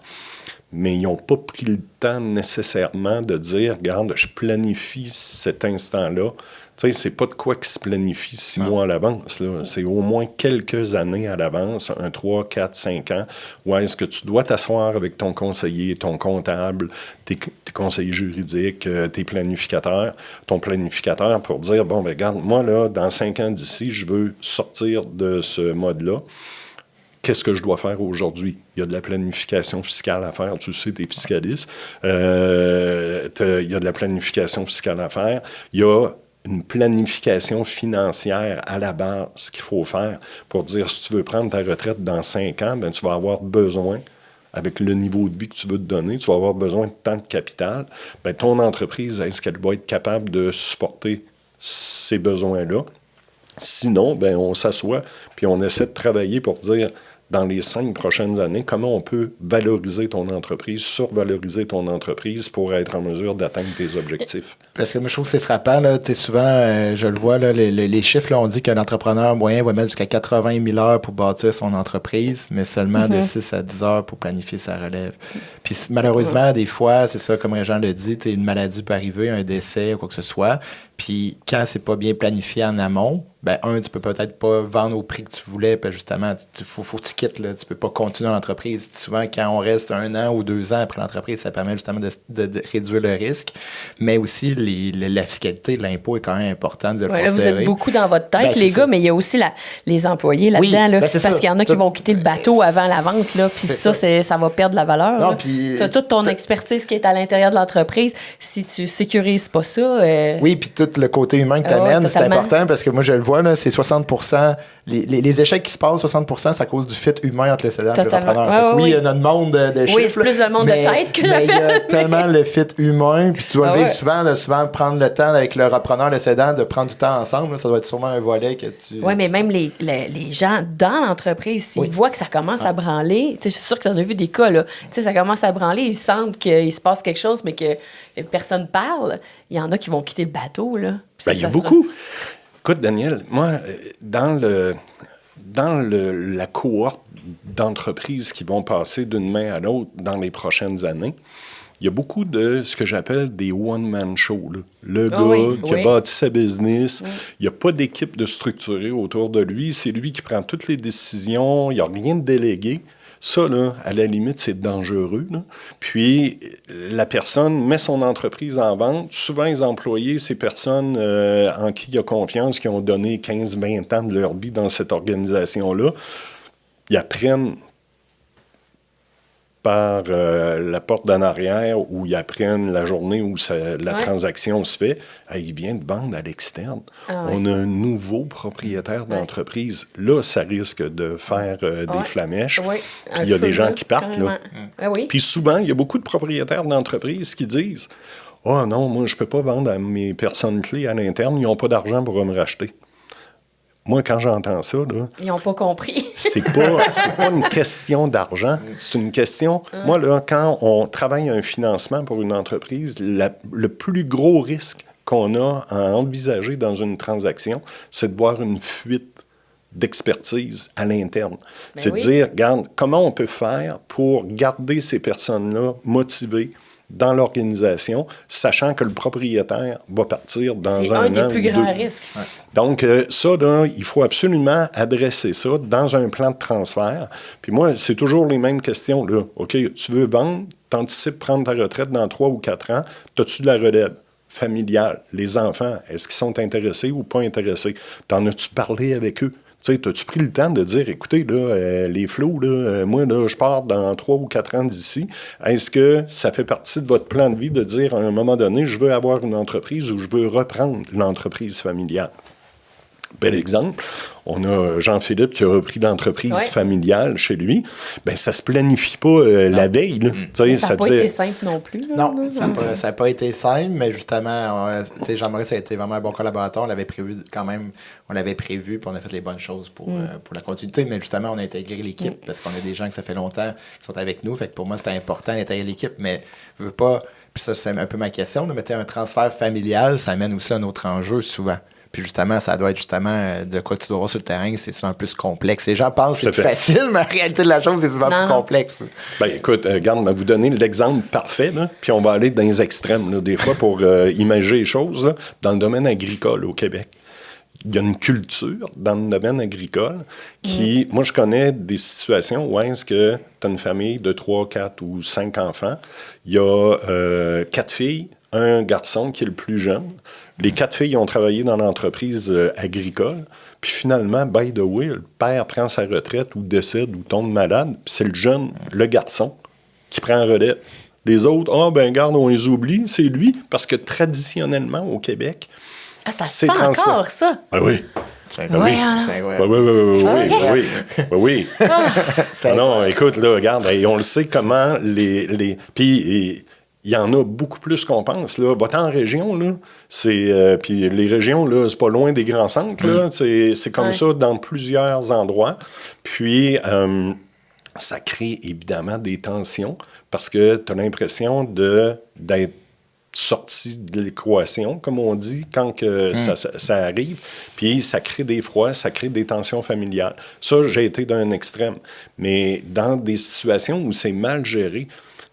Mais ils n'ont pas pris le temps nécessairement de dire, regarde, je planifie cet instant-là. Tu sais, c'est pas de quoi qui se planifie 6 mois à l'avance. Là. C'est au moins quelques années à l'avance, 3, 4, 5 ans, où est-ce que tu dois t'asseoir avec ton conseiller, ton comptable, tes conseillers juridiques, tes planificateurs, ton planificateur pour dire, bon, ben regarde, moi, là, dans 5 ans d'ici, je veux sortir de ce mode-là. Qu'est-ce que je dois faire aujourd'hui? Il y a de la planification fiscale à faire. Tu sais, tu es fiscaliste. Il y a de la planification fiscale à faire. Il y a une planification financière à la base qu'il faut faire pour dire, si tu veux prendre ta retraite dans 5 ans, bien, tu vas avoir besoin, avec le niveau de vie que tu veux te donner, tu vas avoir besoin de tant de capital. Bien, ton entreprise, est-ce qu'elle va être capable de supporter ces besoins-là? Sinon, bien, on s'assoit puis on essaie de travailler pour dire, dans les 5 prochaines années, comment on peut valoriser ton entreprise, survaloriser ton entreprise pour être en mesure d'atteindre tes objectifs. Parce que moi, je trouve que c'est frappant. Là. Souvent, je le vois, là, les chiffres, là, on dit qu'un entrepreneur moyen va mettre jusqu'à 80 000 heures pour bâtir son entreprise, mais seulement de 6 à 10 heures pour planifier sa relève. Puis malheureusement, des fois, c'est ça, comme Régent le dit, une maladie peut arriver, un décès ou quoi que ce soit. Puis quand c'est pas bien planifié en amont, ben tu peux peut-être pas vendre au prix que tu voulais, puis justement, faut que tu quittes, là, tu peux pas continuer dans l'entreprise. Souvent, quand on reste 1 an ou 2 ans après l'entreprise, ça permet justement de réduire le risque, mais aussi la fiscalité, l'impôt est quand même important de le considérer. Là, vous êtes beaucoup dans votre tête, les gars, mais il y a aussi les employés là-dedans, là, parce qu'il y en a qui vont quitter le bateau avant la vente, là, puis ça va perdre la valeur. Tu as toute ton expertise qui est à l'intérieur de l'entreprise. Si tu sécurises pas ça... Oui, puis tout le côté humain que tu amènes, c'est important parce que moi, je le vois, là, c'est 60%. Les échecs qui se passent, 60%, c'est à cause du fit humain entre le cédant et le repreneur. Oui, il y a notre monde de chiffres. Oui, plus le monde de tête que il y a tellement le fit humain. Puis tu vas le vivre souvent prendre le temps avec le repreneur, le cédant, de prendre du temps ensemble. Là, ça doit être sûrement un volet que tu... Oui, mais même les gens dans l'entreprise, s'ils voient que ça commence à branler, je suis sûre que tu en as vu des cas, là, ça commence à branler, ils sentent qu'il se passe quelque chose, mais que personne parle. Il y en a qui vont quitter le bateau. Là. Il y a beaucoup. Écoute, Daniel, moi, dans la cohorte d'entreprises qui vont passer d'une main à l'autre dans les prochaines années, il y a beaucoup de ce que j'appelle des one-man shows. Là. Le gars qui a bâti sa business, il n'y a pas d'équipe de structurée autour de lui, c'est lui qui prend toutes les décisions, il n'y a rien de délégué. Ça, là, à la limite, c'est dangereux. Là. Puis, la personne met son entreprise en vente. Souvent, les employés, ces personnes en qui il a confiance, qui ont donné 15-20 ans de leur vie dans cette organisation-là, ils apprennent par la porte d'en arrière ou ils apprennent la journée où la transaction se fait, ils viennent de vendre à l'externe. On a un nouveau propriétaire d'entreprise. Là, ça risque de faire des flamèches. Puis il y a des gens qui partent. Là. Puis souvent, il y a beaucoup de propriétaires d'entreprises qui disent « Ah non, moi, je ne peux pas vendre à mes personnes clés à l'interne, ils n'ont pas d'argent pour me racheter. » Moi, quand j'entends ça, là, Ils n'ont pas compris. c'est pas une question d'argent, c'est une question... Moi, là, quand on travaille un financement pour une entreprise, le plus gros risque qu'on a à envisager dans une transaction, c'est de voir une fuite d'expertise à l'interne. C'est de dire, regarde, comment on peut faire pour garder ces personnes-là motivées dans l'organisation, sachant que le propriétaire va partir dans un an. C'est un des plus grands risques. Ouais. Donc, ça, là, il faut absolument adresser ça dans un plan de transfert. Puis moi, c'est toujours les mêmes questions, là. OK, tu veux vendre, t'anticipes prendre ta retraite dans 3 ou 4 ans, as-tu de la relève familiale? Les enfants, est-ce qu'ils sont intéressés ou pas intéressés? T'en as-tu parlé avec eux? Tu sais, as-tu pris le temps de dire, écoutez, là, les flots, là, moi, là, je pars dans 3 ou 4 ans d'ici. Est-ce que ça fait partie de votre plan de vie de dire, à un moment donné, je veux avoir une entreprise ou je veux reprendre l'entreprise familiale? Bel exemple, on a Jean-Philippe qui a repris l'entreprise familiale chez lui. Bien, ça ne se planifie pas la veille. Là. Ça n'a pas été simple non plus. Là, non, ça n'a pas été simple, mais justement, Jean-Maurice a été vraiment un bon collaborateur. On l'avait prévu quand même, puis on a fait les bonnes choses pour la continuité. Mais justement, on a intégré l'équipe parce qu'on a des gens que ça fait longtemps qui sont avec nous. Fait que pour moi, c'était important d'intégrer l'équipe, mais je veux pas... Puis ça, c'est un peu ma question. Mais un transfert familial, ça amène aussi un autre enjeu souvent. Puis justement, ça doit être justement de quoi tu dois voir sur le terrain, c'est souvent plus complexe. Les gens pensent que c'est plus facile, mais la réalité de la chose, c'est souvent plus complexe. Bien, écoute, regarde, on va vous donner l'exemple parfait, là, puis on va aller dans les extrêmes, là, des fois, pour imaginer les choses. Là, dans le domaine agricole au Québec, il y a une culture dans le domaine agricole qui... Moi, je connais des situations où est-ce que tu as une famille de 3, 4 ou 5 enfants. Il y a 4 filles, un garçon qui est le plus jeune. Les 4 filles ont travaillé dans l'entreprise agricole. Puis finalement, by the way, le père prend sa retraite ou décède ou tombe malade. Puis c'est le jeune, le garçon, qui prend relève. Les autres, regarde, on les oublie, c'est lui. Parce que traditionnellement, au Québec, ça se fait encore, ça? Ah oui. Oui. Non, écoute, là, regarde, on le sait comment Puis... Il y en a beaucoup plus qu'on pense. Là. Va-t'en en région, là. Puis les régions, là, c'est pas loin des grands centres. Là. C'est comme ça dans plusieurs endroits. Puis, ça crée évidemment des tensions parce que tu as l'impression d'être sorti de l'équation, comme on dit, quand ça arrive. Puis, ça crée des froids, ça crée des tensions familiales. Ça, j'ai été d'un extrême. Mais dans des situations où c'est mal géré,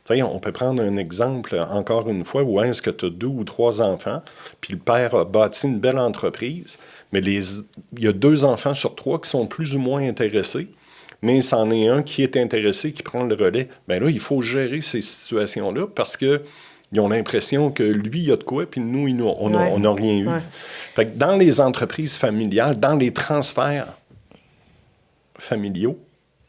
on peut prendre un exemple, encore une fois, où est-ce que tu as 2 ou 3 enfants, puis le père a bâti une belle entreprise, mais il y a 2 enfants sur 3 qui sont plus ou moins intéressés, mais c'en est un qui est intéressé, qui prend le relais. Bien là, il faut gérer ces situations-là parce qu'ils ont l'impression que lui, il a de quoi, puis nous, on n'a rien eu. Fait que dans les entreprises familiales, dans les transferts familiaux,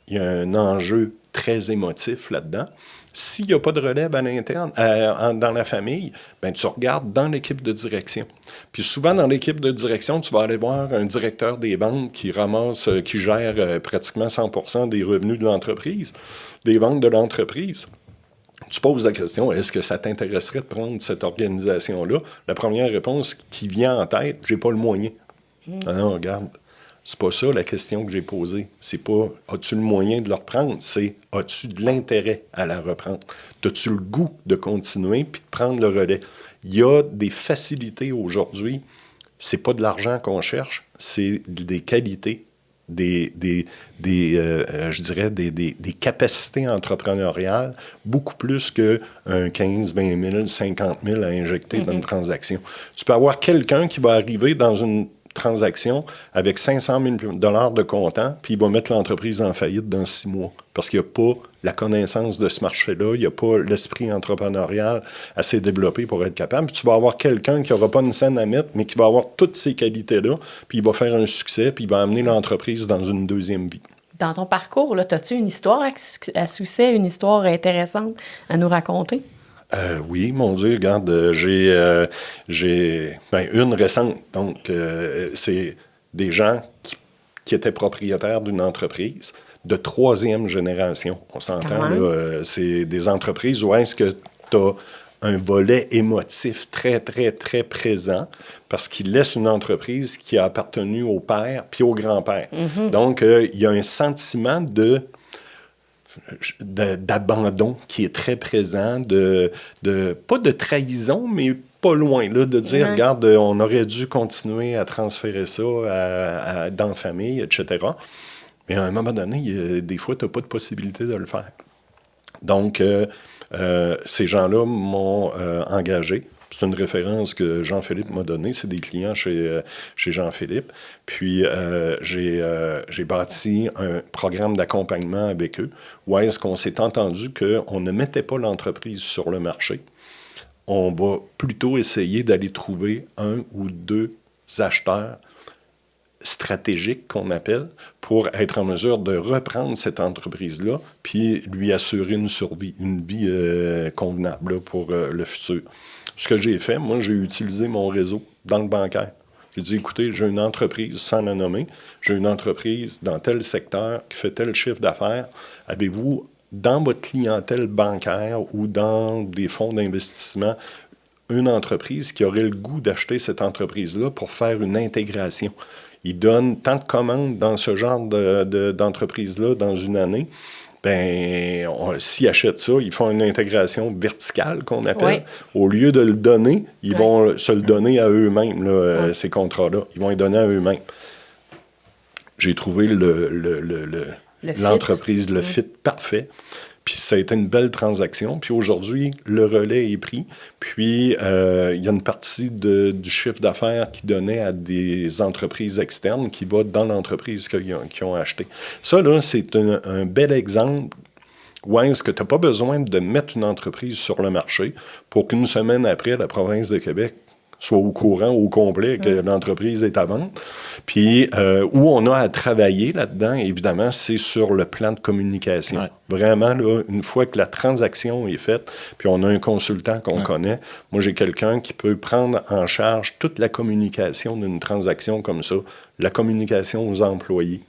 il y a un enjeu très émotif là-dedans. S'il n'y a pas de relève à l'interne, dans la famille, ben, tu regardes dans l'équipe de direction. Puis souvent, dans l'équipe de direction, tu vas aller voir un directeur des ventes qui gère pratiquement 100% des revenus de l'entreprise, des ventes de l'entreprise. Tu poses la question, est-ce que ça t'intéresserait de prendre cette organisation-là? La première réponse qui vient en tête, j'ai pas le moyen. Non, regarde. C'est pas ça la question que j'ai posée. C'est pas « as-tu le moyen de le reprendre ?» C'est « as-tu de l'intérêt à la reprendre? As-tu le goût de continuer puis de prendre le relais? » Il y a des facilités aujourd'hui. C'est pas de l'argent qu'on cherche, c'est des qualités, je dirais des capacités entrepreneuriales, beaucoup plus qu'un 15, 20 000, 50 000 à injecter dans une transaction. Tu peux avoir quelqu'un qui va arriver dans une transaction avec 500 000 $ de comptant, puis il va mettre l'entreprise en faillite dans 6 mois. Parce qu'il n'y a pas la connaissance de ce marché-là, il n'y a pas l'esprit entrepreneurial assez développé pour être capable. Puis tu vas avoir quelqu'un qui n'aura pas une scène à mettre, mais qui va avoir toutes ces qualités-là, puis il va faire un succès, puis il va amener l'entreprise dans une deuxième vie. Dans ton parcours, là, as-tu une histoire à succès, une histoire intéressante à nous raconter? Oui, mon Dieu, regarde, j'ai une récente. Donc, c'est des gens qui étaient propriétaires d'une entreprise de 3e génération. On s'entend, là, c'est des entreprises où est-ce que tu as un volet émotif très, très, très présent parce qu'il laisse une entreprise qui a appartenu au père puis au grand-père. Donc, il y a un sentiment d'abandon qui est très présent, pas de trahison, mais pas loin, là, de dire, regarde, on aurait dû continuer à transférer ça dans la famille, etc. Mais à un moment donné, des fois, tu n'as pas de possibilité de le faire. Donc, ces gens-là m'ont engagé. C'est une référence que Jean-Philippe m'a donnée. C'est des clients chez Jean-Philippe. Puis, j'ai bâti un programme d'accompagnement avec eux où est-ce qu'on s'est entendu qu'on ne mettait pas l'entreprise sur le marché. On va plutôt essayer d'aller trouver un ou deux acheteurs stratégiques, qu'on appelle, pour être en mesure de reprendre cette entreprise-là puis lui assurer une survie, une vie convenable là, pour le futur. Ce que j'ai fait, moi, j'ai utilisé mon réseau dans le bancaire. J'ai dit, écoutez, j'ai une entreprise, sans la nommer, j'ai une entreprise dans tel secteur qui fait tel chiffre d'affaires. Avez-vous, dans votre clientèle bancaire ou dans des fonds d'investissement, une entreprise qui aurait le goût d'acheter cette entreprise-là pour faire une intégration? Ils donnent tant de commandes dans ce genre d'entreprise-là dans une année. Bien, s'ils achètent ça, ils font une intégration verticale, qu'on appelle. Oui. Au lieu de le donner, ils vont se le donner à eux-mêmes, là, ces contrats-là. Ils vont les donner à eux-mêmes. J'ai trouvé l'entreprise, le fit parfait. Puis ça a été une belle transaction. Puis aujourd'hui, le relais est pris. Puis il y a une partie du chiffre d'affaires qui donnait à des entreprises externes qui va dans l'entreprise qu'ils ont acheté. Ça, là, c'est un bel exemple où est-ce que tu n'as pas besoin de mettre une entreprise sur le marché pour qu'une semaine après, la province de Québec soit au courant, au complet, que l'entreprise est à vendre. Puis, où on a à travailler là-dedans, évidemment, c'est sur le plan de communication. Ouais. Vraiment, là, une fois que la transaction est faite, puis on a un consultant qu'on connaît, moi, j'ai quelqu'un qui peut prendre en charge toute la communication d'une transaction comme ça, la communication aux employés.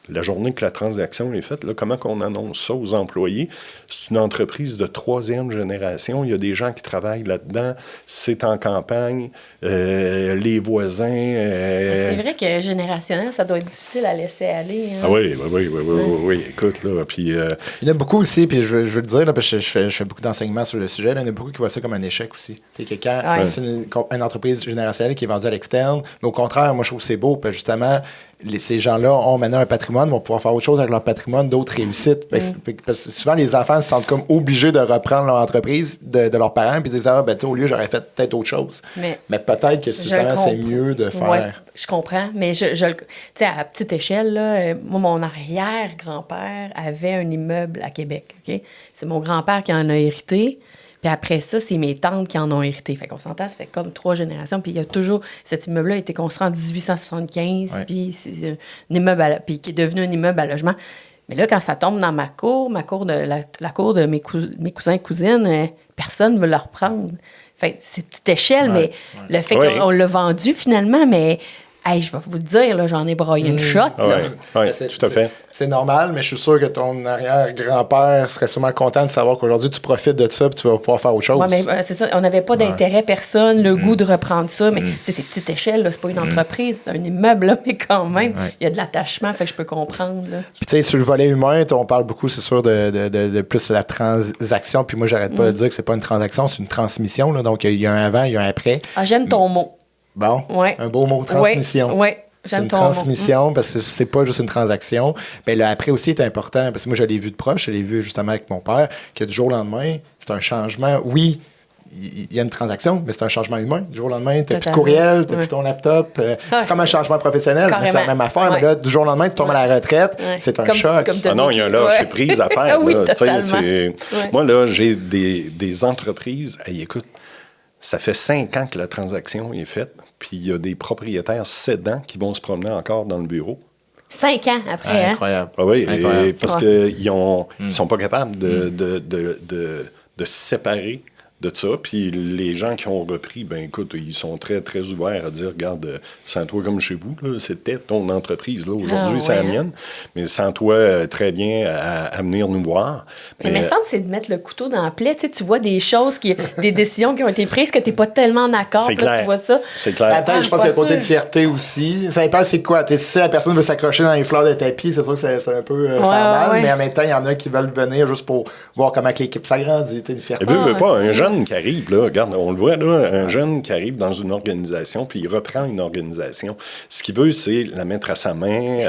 La journée que la transaction est faite, là, comment qu'on annonce ça aux employés? C'est une entreprise de 3e génération. Il y a des gens qui travaillent là-dedans. C'est en campagne. Les voisins... C'est vrai que générationnel, ça doit être difficile à laisser aller. Hein? Ah oui. Écoute, là, puis... Il y en a beaucoup aussi, puis je veux le dire, là, parce que je fais beaucoup d'enseignements sur le sujet. Là, il y en a beaucoup qui voient ça comme un échec aussi. Tu sais, quelqu'un, c'est une entreprise générationnelle qui est vendue à l'externe. Mais au contraire, moi, je trouve que c'est beau, parce que justement... ces gens-là ont maintenant un patrimoine, vont pouvoir faire autre chose avec leur patrimoine, d'autres réussites. Parce que souvent, les enfants se sentent comme obligés de reprendre leur entreprise de leurs parents puis ils disent au lieu, j'aurais fait peut-être autre chose. Mais peut-être que souvent, c'est mieux de faire... Ouais, je comprends, mais tu sais, à petite échelle, là, moi, mon arrière-grand-père avait un immeuble à Québec. Okay? C'est mon grand-père qui en a hérité. Puis après ça, c'est mes tantes qui en ont hérité. Fait qu'on s'entend, ça fait comme 3 générations. Puis il y a toujours... Cet immeuble-là a été construit en 1875, puis c'est un immeuble puis qui est devenu un immeuble à logement. Mais là, quand ça tombe dans ma cour la cour de mes cousins et cousines, personne ne veut le reprendre. Fait c'est petite échelle, mais le fait qu'on l'a vendu finalement, mais... Hey, je vais vous le dire, là, j'en ai broyé une shot. Oui, tout à fait. C'est normal, mais je suis sûr que ton arrière-grand-père serait sûrement content de savoir qu'aujourd'hui, tu profites de ça et tu vas pouvoir faire autre chose. Oui, mais c'est ça. On n'avait pas d'intérêt, personne, le goût de reprendre ça. Mais c'est petite échelle, là, c'est pas une entreprise, c'est un immeuble, là, mais quand même, il y a de l'attachement, fait que je peux comprendre. Puis, tu sais, sur le volet humain, on parle beaucoup, c'est sûr, de plus de la transaction. Puis moi, j'arrête pas de dire que c'est pas une transaction, c'est une transmission. Là, donc, il y a un avant, il y a un après. Ah, j'aime ton mot. Bon, un beau mot, transmission. Oui, c'est une transmission parce que c'est pas juste une transaction. Mais le après aussi est important parce que moi, je l'ai vu de proche, je l'ai vu justement avec mon père, que du jour au lendemain, c'est un changement. Oui, il y a une transaction, mais c'est un changement humain. Du jour au lendemain, tu n'as plus de courriel, tu n'as plus ton laptop. C'est comme un changement professionnel, mais c'est la même affaire. Mais là, du jour au lendemain, tu tombes à la retraite, c'est un choc. Non, il y a un lâcher-prise à faire. Moi, là, j'ai des entreprises. Hey, écoute, ça fait 5 ans que la transaction est faite, puis il y a des propriétaires cédants qui vont se promener encore dans le bureau. 5 ans après, incroyable. Ah oui, parce qu'ils ne sont pas capables de se séparer de ça. Puis les gens qui ont repris, ben écoute, ils sont très, très ouverts à dire, regarde, sens-toi comme chez vous, là, c'était ton entreprise. Là. Aujourd'hui, c'est la mienne, mais sens-toi très bien à venir nous voir. Mais il me semble que c'est de mettre le couteau dans la plaie. Tu vois des choses, des décisions qui ont été prises que tu n'es pas tellement en accord. C'est clair. Tu vois ça. C'est clair. Attends, je pense qu'il y a un côté de fierté aussi. Ça dépend c'est quoi. Si la personne veut s'accrocher dans les fleurs de tapis, c'est sûr que c'est un peu faire mal, mais en même temps, il y en a qui veulent venir juste pour voir comment l'équipe s'agrandit. Une fierté. Veut pas, un jeune qui arrive, là, regarde, on le voit, là, un jeune qui arrive dans une organisation, puis il reprend une organisation. Ce qu'il veut, c'est la mettre à sa main,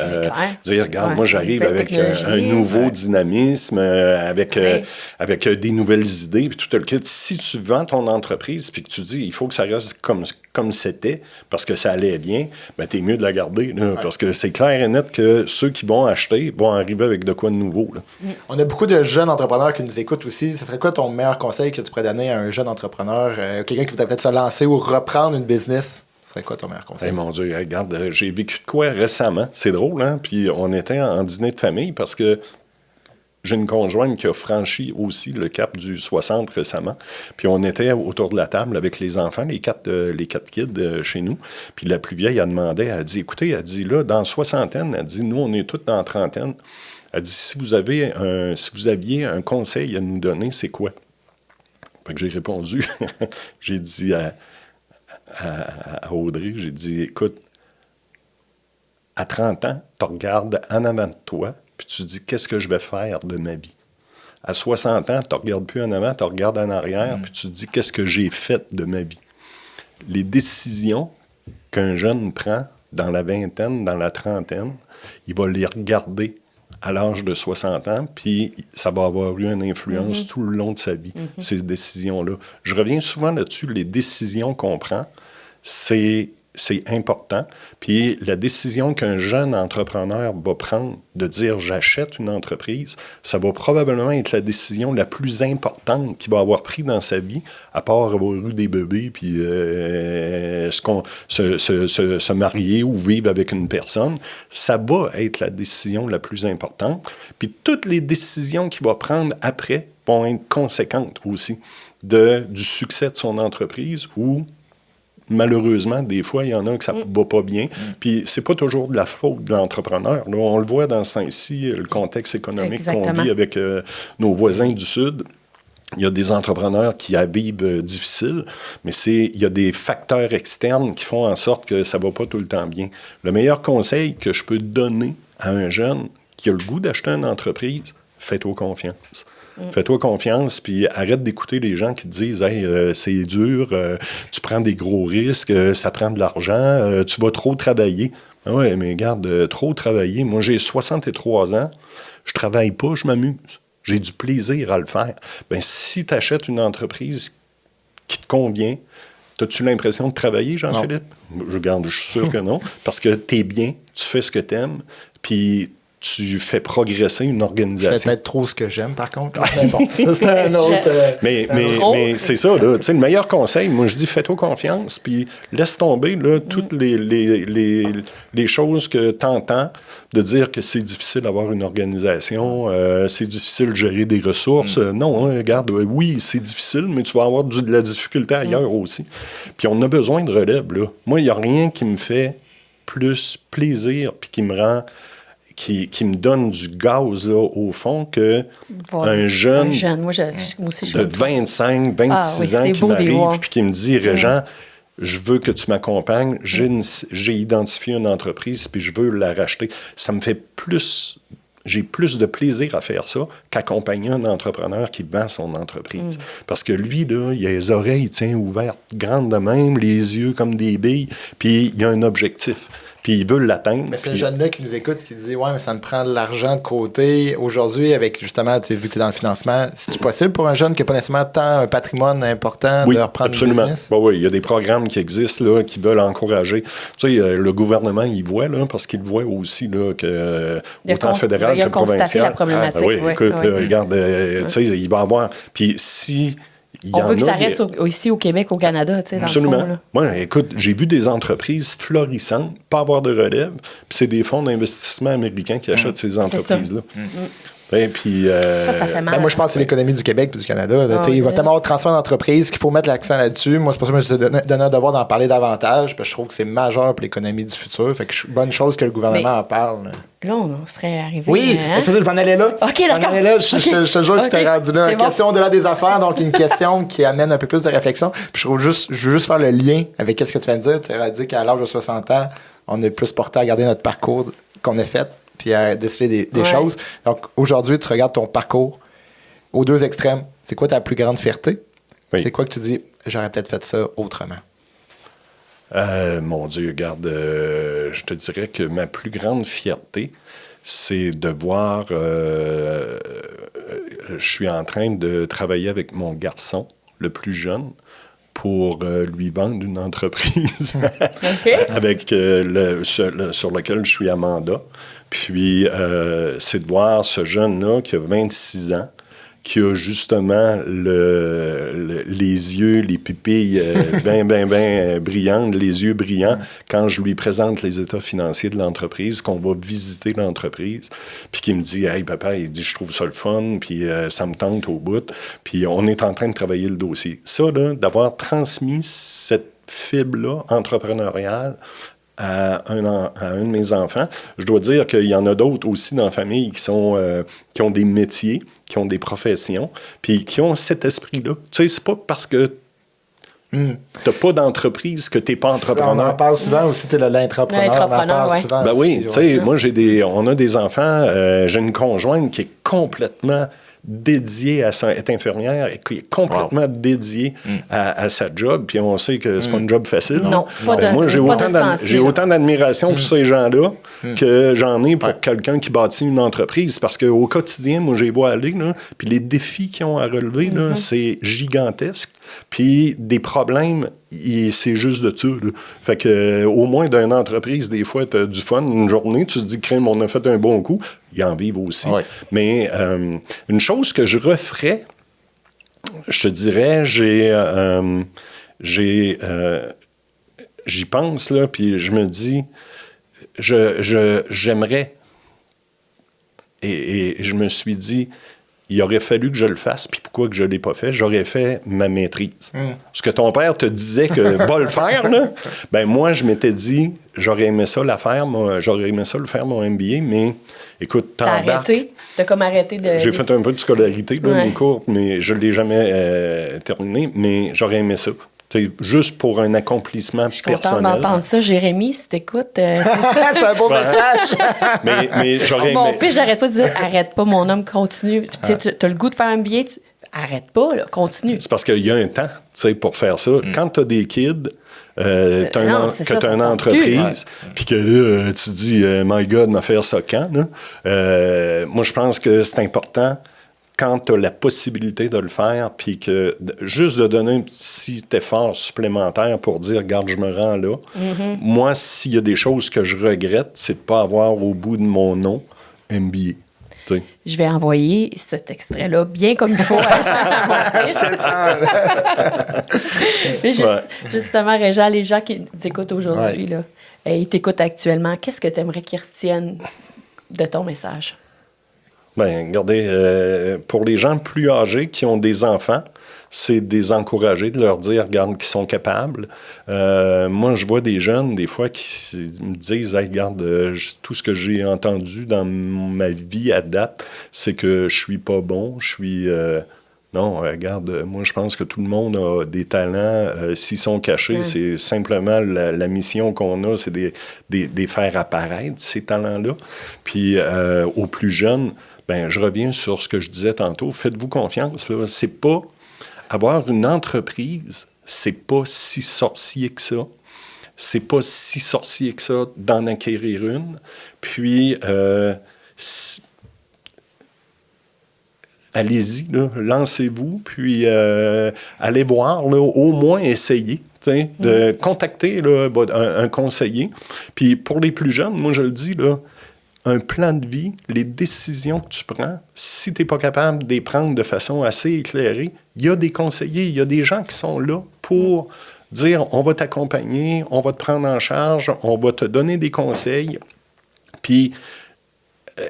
dire, regarde, moi, j'arrive avec un nouveau dynamisme, avec des nouvelles idées, puis tout le kit. Si tu vends ton entreprise, puis que tu dis, il faut que ça reste comme c'était, parce que ça allait bien, ben, t'es mieux de la garder, là, parce que c'est clair et net que ceux qui vont acheter vont arriver avec de quoi de nouveau. Là. On a beaucoup de jeunes entrepreneurs qui nous écoutent aussi. Ce serait quoi ton meilleur conseil que tu pourrais donner à un jeune entrepreneur, quelqu'un qui voudrait peut-être se lancer ou reprendre une business? Ce serait quoi ton meilleur conseil? Mon Dieu, regarde, j'ai vécu de quoi récemment. C'est drôle, hein? Puis on était en dîner de famille parce que j'ai une conjointe qui a franchi aussi le cap du 60 récemment. Puis on était autour de la table avec les enfants, les quatre kids chez nous. Puis la plus vieille a demandé, elle a dit, écoutez, elle dit, là, dans soixantaine, elle dit, nous, on est tous dans trentaine. Elle dit, si vous aviez un conseil à nous donner, c'est quoi? Fait que j'ai répondu, j'ai dit à Audrey, j'ai dit, écoute, à 30 ans, tu regardes en avant de toi, puis tu dis, qu'est-ce que je vais faire de ma vie? À 60 ans, tu ne regardes plus en avant, tu regardes en arrière, puis tu dis, qu'est-ce que j'ai fait de ma vie? Les décisions qu'un jeune prend dans la vingtaine, dans la trentaine, il va les regarder à l'âge de 60 ans, puis ça va avoir eu une influence tout le long de sa vie, ces décisions-là. Je reviens souvent là-dessus, les décisions qu'on prend, c'est important. Puis la décision qu'un jeune entrepreneur va prendre de dire « j'achète une entreprise », ça va probablement être la décision la plus importante qu'il va avoir pris dans sa vie, à part avoir eu des bébés, puis se marier ou vivre avec une personne. Ça va être la décision la plus importante. Puis toutes les décisions qu'il va prendre après vont être conséquentes aussi du succès de son entreprise ou malheureusement, des fois, il y en a que ça ne va pas bien. Puis, c'est pas toujours de la faute de l'entrepreneur. Là, on le voit dans ce temps-ci, le contexte économique qu'on vit avec nos voisins du Sud. Il y a des entrepreneurs qui vivent difficile, mais il y a des facteurs externes qui font en sorte que ça ne va pas tout le temps bien. Le meilleur conseil que je peux donner à un jeune qui a le goût d'acheter une entreprise, fais-toi confiance. Fais-toi confiance, puis arrête d'écouter les gens qui te disent « Hey, c'est dur, tu prends des gros risques, ça prend de l'argent, tu vas trop travailler. » Oui, mais regarde, trop travailler. Moi, j'ai 63 ans, je travaille pas, je m'amuse. J'ai du plaisir à le faire. Bien, si tu achètes une entreprise qui te convient, as-tu l'impression de travailler, Jean-Philippe? Je suis sûr que non, parce que tu es bien, tu fais ce que tu aimes, puis tu fais progresser une organisation. Je fais peut-être trop ce que j'aime, par contre. Mais bon, ça, c'est un autre... mais c'est ça, là. Tu sais, le meilleur conseil, moi, je dis, fais-toi confiance, puis laisse tomber, là, toutes les choses que tu entends, de dire que c'est difficile d'avoir une organisation, c'est difficile de gérer des ressources. Non, hein, regarde, oui, c'est difficile, mais tu vas avoir de la difficulté ailleurs aussi. Puis on a besoin de relève, là. Moi, il n'y a rien qui me fait plus plaisir, puis qui me rend... Qui me donne du gaz, là, au fond, que un jeune moi aussi, de 25, 26 ans qui m'arrive puis qui me dit « Régent, je veux que tu m'accompagnes, j'ai identifié une entreprise puis je veux la racheter. » Ça me fait plus... J'ai plus de plaisir à faire ça qu'accompagner un entrepreneur qui vend son entreprise. Parce que lui, là, il a les oreilles ouvertes, grandes de même, les yeux comme des billes, puis il a un objectif. Puis il veut l'atteindre. Mais c'est un jeune-là qui nous écoute qui dit « Ouais, mais ça me prend de l'argent de côté. » Aujourd'hui, avec justement, vu que tu es dans le financement, c'est-tu possible pour un jeune qui n'a pas nécessairement tant un patrimoine important de reprendre absolument. une business? Oui, il y a des programmes qui existent là, qui veulent encourager. Tu sais, le gouvernement, il voit, là, parce qu'il voit aussi là, que autant fédéral que provincial. La problématique. Écoute, regarde, tu sais, il va avoir... Puis si... On veut que ça reste ici au Québec, au Canada, tu sais, dans absolument. le fond. Moi, écoute, j'ai vu des entreprises florissantes, pas avoir de relève, puis c'est des fonds d'investissement américains qui achètent ces entreprises-là. Et puis, Ça fait mal. Moi, je pense que c'est l'économie du Québec et du Canada. Là. Il va tellement avoir de transfert d'entreprise qu'il faut mettre l'accent là-dessus. Moi, c'est pour ça que je me suis donné un devoir d'en parler davantage, parce que je trouve que c'est majeur pour l'économie du futur. Fait que bonne chose que le gouvernement en parle. Là, on serait arrivé... Oui, c'est ça, je m'en allais là. OK, d'accord. Je m'en allais là, je te jure que je t'ai rendu là. C'est Une bon. question au-delà des affaires, donc une question qui amène un peu plus de réflexion. Puis je veux juste faire le lien avec ce que tu viens de dire. Tu as dit qu'à l'âge de 60 ans, on est plus porté à garder notre parcours qu'on a fait, puis à décider des choses. Donc aujourd'hui, tu regardes ton parcours aux deux extrêmes. C'est quoi ta plus grande fierté? Oui. C'est quoi que tu dis, j'aurais peut-être fait ça autrement? Mon Dieu, regarde, je te dirais que ma plus grande fierté, c'est de voir... je suis en train de travailler avec mon garçon, le plus jeune, pour lui vendre une entreprise avec sur lequel je suis à mandat. Puis, c'est de voir ce jeune-là qui a 26 ans, qui a justement les yeux, les pupilles bien brillantes, les yeux brillants, quand je lui présente les états financiers de l'entreprise, qu'on va visiter l'entreprise, puis qui me dit « Hey, papa, il dit, je trouve ça le fun, puis ça me tente au bout. » Puis on est en train de travailler le dossier. Ça, là, d'avoir transmis cette fibre-là entrepreneuriale à un de mes enfants. Je dois dire qu'il y en a d'autres aussi dans la famille qui ont des métiers, qui ont des professions, puis qui ont cet esprit-là. Tu sais, c'est pas parce que t'as pas d'entreprise que t'es pas entrepreneur. On en parle souvent aussi, tu l'entrepreneur. On en parle souvent ben aussi, oui, tu sais, moi, on a des enfants, j'ai une conjointe qui est complètement dédiée à sa... est infirmière et qui est complètement dédiée à sa job, puis on sait que c'est pas une job facile. Non, moi, j'ai autant d'admiration pour ces gens-là que j'en ai pour quelqu'un qui bâtit une entreprise, parce qu'au quotidien, moi, je les vois aller, là, puis les défis qu'ils ont à relever, là, c'est gigantesque. Puis des problèmes, c'est juste de ça. Là. Fait que au moins d'une entreprise, des fois, tu as du fun. Une journée, tu te dis, crème, on a fait un bon coup. Ils en vivent aussi. Ouais. Mais une chose que je referais, je te dirais, j'y pense, là, puis je me dis, j'aimerais, et je me suis dit, il aurait fallu que je le fasse, puis pourquoi que je ne l'ai pas fait? J'aurais fait ma maîtrise. Parce que ton père te disait que va le faire, là. Ben moi, je m'étais dit, j'aurais aimé ça le faire, mon MBA, mais écoute, t'embarques. T'as arrêté? T'as comme arrêté de... J'ai fait un peu de scolarité, là, mes cours, mais je ne l'ai jamais terminé, mais j'aurais aimé ça. T'sais, juste pour un accomplissement personnel. Je suis contente d'entendre ça, Jérémy, si t'écoutes. C'est ça. C'est un beau message. mais j'aurais Mon fils, j'arrête pas de dire « Arrête pas, mon homme, continue. » Tu as le goût de faire un billet, arrête pas, là, continue. C'est parce qu'il y a un temps pour faire ça. Quand tu as des kids, que tu as une entreprise, puis que là, tu dis « My God, m'a faire ça quand? » Moi, je pense que c'est important quand tu as la possibilité de le faire, puis que juste de donner un petit effort supplémentaire pour dire « Regarde, je me rends là. Moi, s'il y a des choses que je regrette, c'est de ne pas avoir au bout de mon nom MBA. T'sais. Je vais envoyer cet extrait-là bien comme il faut à mon fils. Justement, Régent, les gens qui t'écoutent aujourd'hui, là, ils t'écoutent actuellement, qu'est-ce que tu aimerais qu'ils retiennent de ton message? Bien, regardez, pour les gens plus âgés qui ont des enfants, c'est de les encourager, de leur dire, regarde, qu'ils sont capables. Moi, je vois des jeunes, des fois, qui me disent, hey, regarde, tout ce que j'ai entendu dans ma vie à date, c'est que je suis pas bon, je suis... Non, regarde, moi, je pense que tout le monde a des talents. S'ils sont cachés, c'est simplement la mission qu'on a, c'est de les faire apparaître, ces talents-là. Puis, aux plus jeunes, ben, je reviens sur ce que je disais tantôt. Faites-vous confiance, là. C'est pas... Avoir une entreprise, c'est pas si sorcier que ça. C'est pas si sorcier que ça d'en acquérir une. Puis, allez-y, là, lancez-vous, puis allez voir, là, au moins essayer, de contacter là, un conseiller. Puis pour les plus jeunes, moi je le dis, là, un plan de vie, les décisions que tu prends, si tu n'es pas capable de les prendre de façon assez éclairée, il y a des conseillers, il y a des gens qui sont là pour dire on va t'accompagner, on va te prendre en charge, on va te donner des conseils. Puis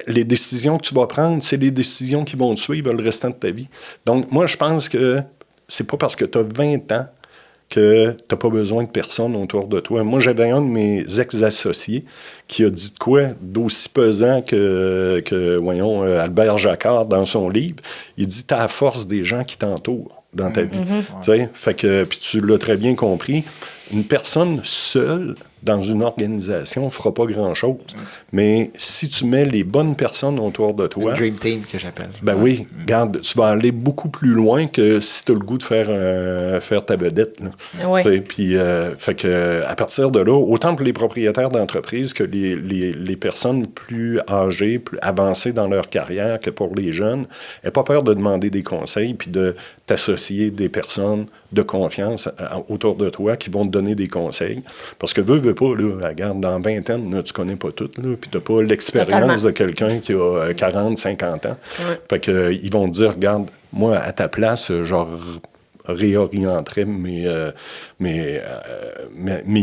les décisions que tu vas prendre, c'est les décisions qui vont te suivre le restant de ta vie. Donc, moi, je pense que c'est pas parce que tu as 20 ans que tu n'as pas besoin de personne autour de toi. Moi, j'avais un de mes ex-associés qui a dit de quoi d'aussi pesant que voyons, Albert Jacquard dans son livre. Il dit « T'as la force des gens qui t'entourent dans ta vie. Tu sais, fait que, puis tu l'as très bien compris, une personne seule dans une organisation ne fera pas grand-chose. Mais si tu mets les bonnes personnes autour de toi... Le Dream Team que j'appelle. Ben oui, regarde, tu vas aller beaucoup plus loin que si tu as le goût de faire ta vedette. Oui. Puis, fait que, à partir de là, autant pour les propriétaires d'entreprises que les personnes plus âgées, plus avancées dans leur carrière que pour les jeunes, n'aie pas peur de demander des conseils puis de t'associer des personnes de confiance autour de toi qui vont te donner des conseils. Parce que veux pas, là, regarde, dans 20 ans, là, tu connais pas tout, là, puis t'as pas l'expérience de quelqu'un qui a 40, 50 ans. Ouais. Fait que, ils vont te dire, regarde, moi, à ta place, genre, réorienterais mes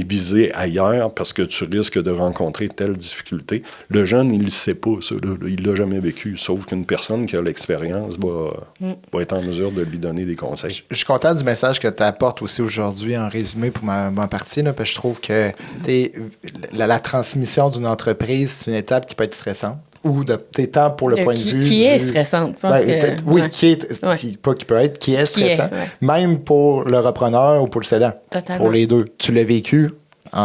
visées ailleurs parce que tu risques de rencontrer telle difficulté. Le jeune, il ne sait pas ça. Là. Il ne l'a jamais vécu. Sauf qu'une personne qui a l'expérience va être en mesure de lui donner des conseils. Je suis content du message que tu apportes aussi aujourd'hui en résumé pour ma partie. Là, parce que je trouve que la transmission d'une entreprise, c'est une étape qui peut être stressante. Ou tant pour le point de vue... Qui est stressante, je pense que... Oui, qui est stressant. Même pour le repreneur ou pour le cédant. Totalement. Pour les deux. Tu l'as vécu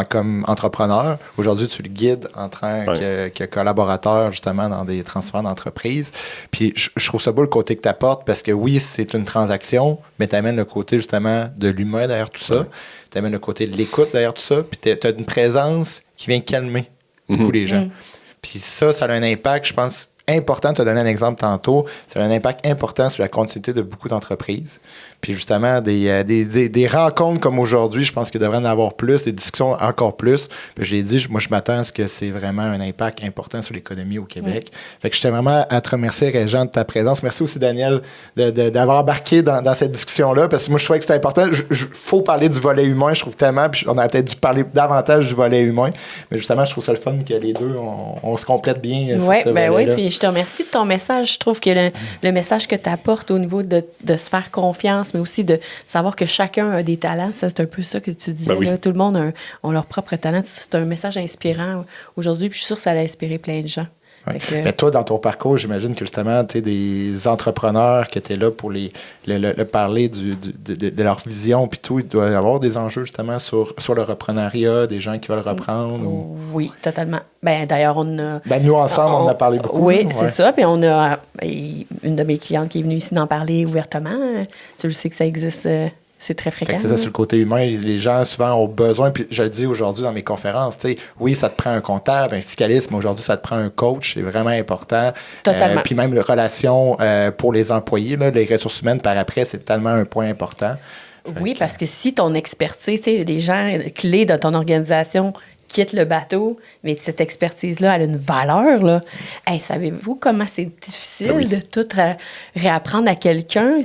comme entrepreneur. Aujourd'hui, tu le guides en tant que collaborateur, justement, dans des transferts d'entreprise. Puis je trouve ça beau le côté que tu apportes parce que oui, c'est une transaction, mais tu amènes le côté, justement, de l'humain derrière tout ça. Tu amènes le côté de l'écoute derrière tout ça. Puis tu as une présence qui vient calmer beaucoup les gens. Puis ça a un impact, je pense, important. Tu as donné un exemple tantôt. Ça a un impact important sur la continuité de beaucoup d'entreprises. Puis justement, des rencontres comme aujourd'hui, je pense qu'il devrait en avoir plus, des discussions encore plus. Puis je l'ai dit, moi, je m'attends à ce que c'est vraiment un impact important sur l'économie au Québec. Fait que je tiens vraiment à te remercier, Régent, de ta présence. Merci aussi, Daniel, d'avoir embarqué dans cette discussion-là, parce que moi, je trouvais que c'était important. Faut parler du volet humain, je trouve tellement, puis on aurait peut-être dû parler davantage du volet humain. Mais justement, je trouve ça le fun que les deux, on se complète bien. Oui, puis je te remercie de ton message. Je trouve que le message que tu apportes au niveau de se faire confiance, mais aussi de savoir que chacun a des talents. Ça, c'est un peu ça que tu disais. Là. Tout le monde a leur propre talent. C'est un message inspirant aujourd'hui. Puis je suis sûre que ça a inspiré plein de gens. Ouais. Mais toi, dans ton parcours, j'imagine que justement, tu es des entrepreneurs que tu es là pour parler de leur vision puis tout. Il doit y avoir des enjeux justement sur le reprenariat, des gens qui veulent reprendre. Oui, totalement. D'ailleurs, on a... nous, ensemble, on en a parlé beaucoup. Oui, c'est ça. Puis on a une de mes clientes qui est venue ici d'en parler ouvertement. Tu le sais que ça existe... C'est très fréquent. C'est ça, sur le côté humain, les gens souvent ont besoin, puis je le dis aujourd'hui dans mes conférences, oui, ça te prend un comptable, un fiscaliste, mais aujourd'hui, ça te prend un coach, c'est vraiment important. Totalement. Puis même la relation pour les employés, là, les ressources humaines par après, c'est tellement un point important. Oui, parce que si ton expertise, les gens clés de ton organisation quittent le bateau, mais cette expertise-là, elle a une valeur, là. Hey, savez-vous comment c'est difficile de tout réapprendre à quelqu'un?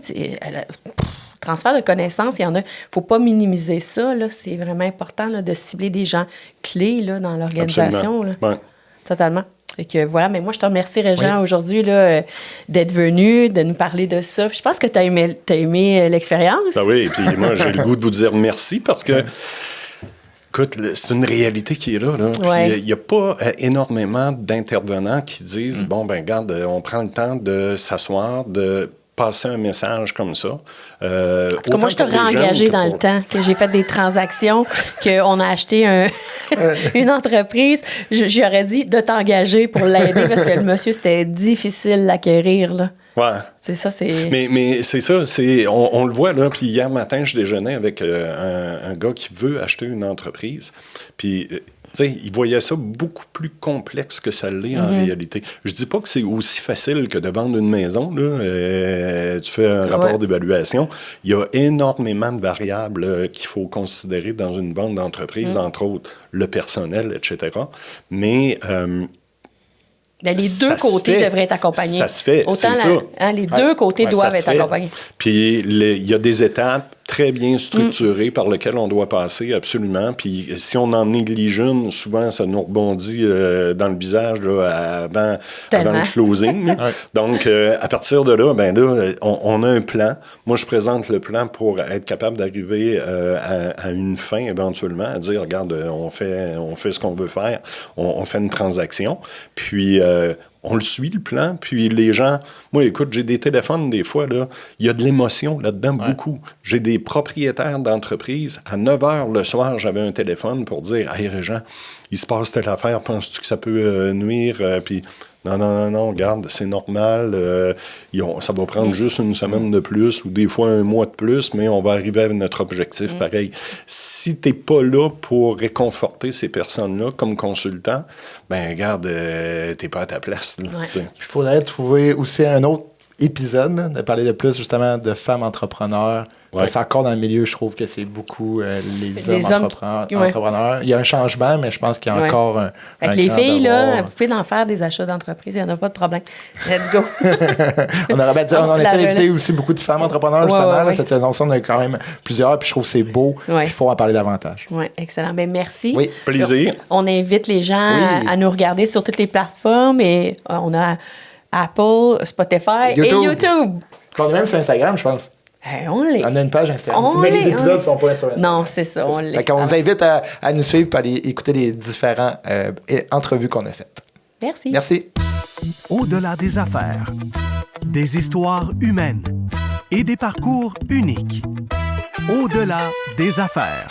Transfert de connaissances, il y en a. Il ne faut pas minimiser ça. Là. C'est vraiment important là, de cibler des gens clés là, dans l'organisation. Là. Ouais. Totalement. Fait que voilà, mais moi, je te remercie, Régent, aujourd'hui là, d'être venu, de nous parler de ça. Puis je pense que tu as aimé l'expérience. Ben oui, et puis moi, j'ai le goût de vous dire merci parce que, écoute, c'est une réalité qui est là. Il n'y a pas énormément d'intervenants qui disent, bon, ben regarde, on prend le temps de s'asseoir, de passer un message comme ça. En tout cas, moi, je t'aurais engagé dans le temps, que j'ai fait des transactions, qu'on a acheté une entreprise. J'aurais dit de t'engager pour l'aider parce que le monsieur, c'était difficile d'acquérir, là. Ouais. C'est ça, c'est... Mais c'est ça, on le voit, là. Puis hier matin, je déjeunais avec un gars qui veut acheter une entreprise. Puis... il voyait ça beaucoup plus complexe que ça l'est en réalité. Je dis pas que c'est aussi facile que de vendre une maison. Là. Tu fais un rapport d'évaluation. Il y a énormément de variables qu'il faut considérer dans une vente d'entreprise, entre autres le personnel, etc. Mais... les deux côtés devraient être accompagnés. Ça se fait, autant c'est ça. Les deux côtés doivent être accompagnés. Puis il y a des étapes très bien structuré par lequel on doit passer absolument. Puis si on en néglige une, souvent ça nous rebondit dans le visage là, avant le closing. Donc, à partir de là, on a un plan. Moi, je présente le plan pour être capable d'arriver à une fin éventuellement, à dire, regarde, on fait ce qu'on veut faire, on fait une transaction. Puis, on le suit, le plan, puis les gens... Moi, écoute, j'ai des téléphones, des fois, là, il y a de l'émotion là-dedans, beaucoup. J'ai des propriétaires d'entreprises. À 9 h le soir, j'avais un téléphone pour dire « Hey, Régent, il se passe telle affaire, penses-tu que ça peut nuire? » Puis non, regarde, c'est normal. Ça va prendre juste une semaine de plus ou des fois un mois de plus, mais on va arriver à notre objectif pareil. Si tu n'es pas là pour réconforter ces personnes-là comme consultant, regarde, tu n'es pas à ta place. Il faudrait trouver aussi un autre épisode, là, de parler de plus justement de femmes entrepreneurs. C'est encore dans le milieu, je trouve que c'est beaucoup les hommes entrepreneurs. Il y a un changement, mais je pense qu'il y a encore un avec les filles, là, vous pouvez en faire des achats d'entreprise, il n'y en a pas de problème. Let's go! on essaie d'éviter aussi beaucoup de femmes entrepreneurs, justement. Là, cette saison-ci, on a quand même plusieurs, puis je trouve que c'est beau. Il faut en parler davantage. Oui, excellent. Merci. Oui, plaisir. On invite les gens à nous regarder sur toutes les plateformes et on a Apple, Spotify et YouTube. On est même sur Instagram, je pense. On l'est. On a une page Instagram. Mais les épisodes ne sont pas sur Instagram. Non, c'est ça, on l'est. On vous invite à nous suivre et aller écouter les différentes entrevues qu'on a faites. Merci. Merci. Au-delà des affaires, des histoires humaines et des parcours uniques. Au-delà des affaires.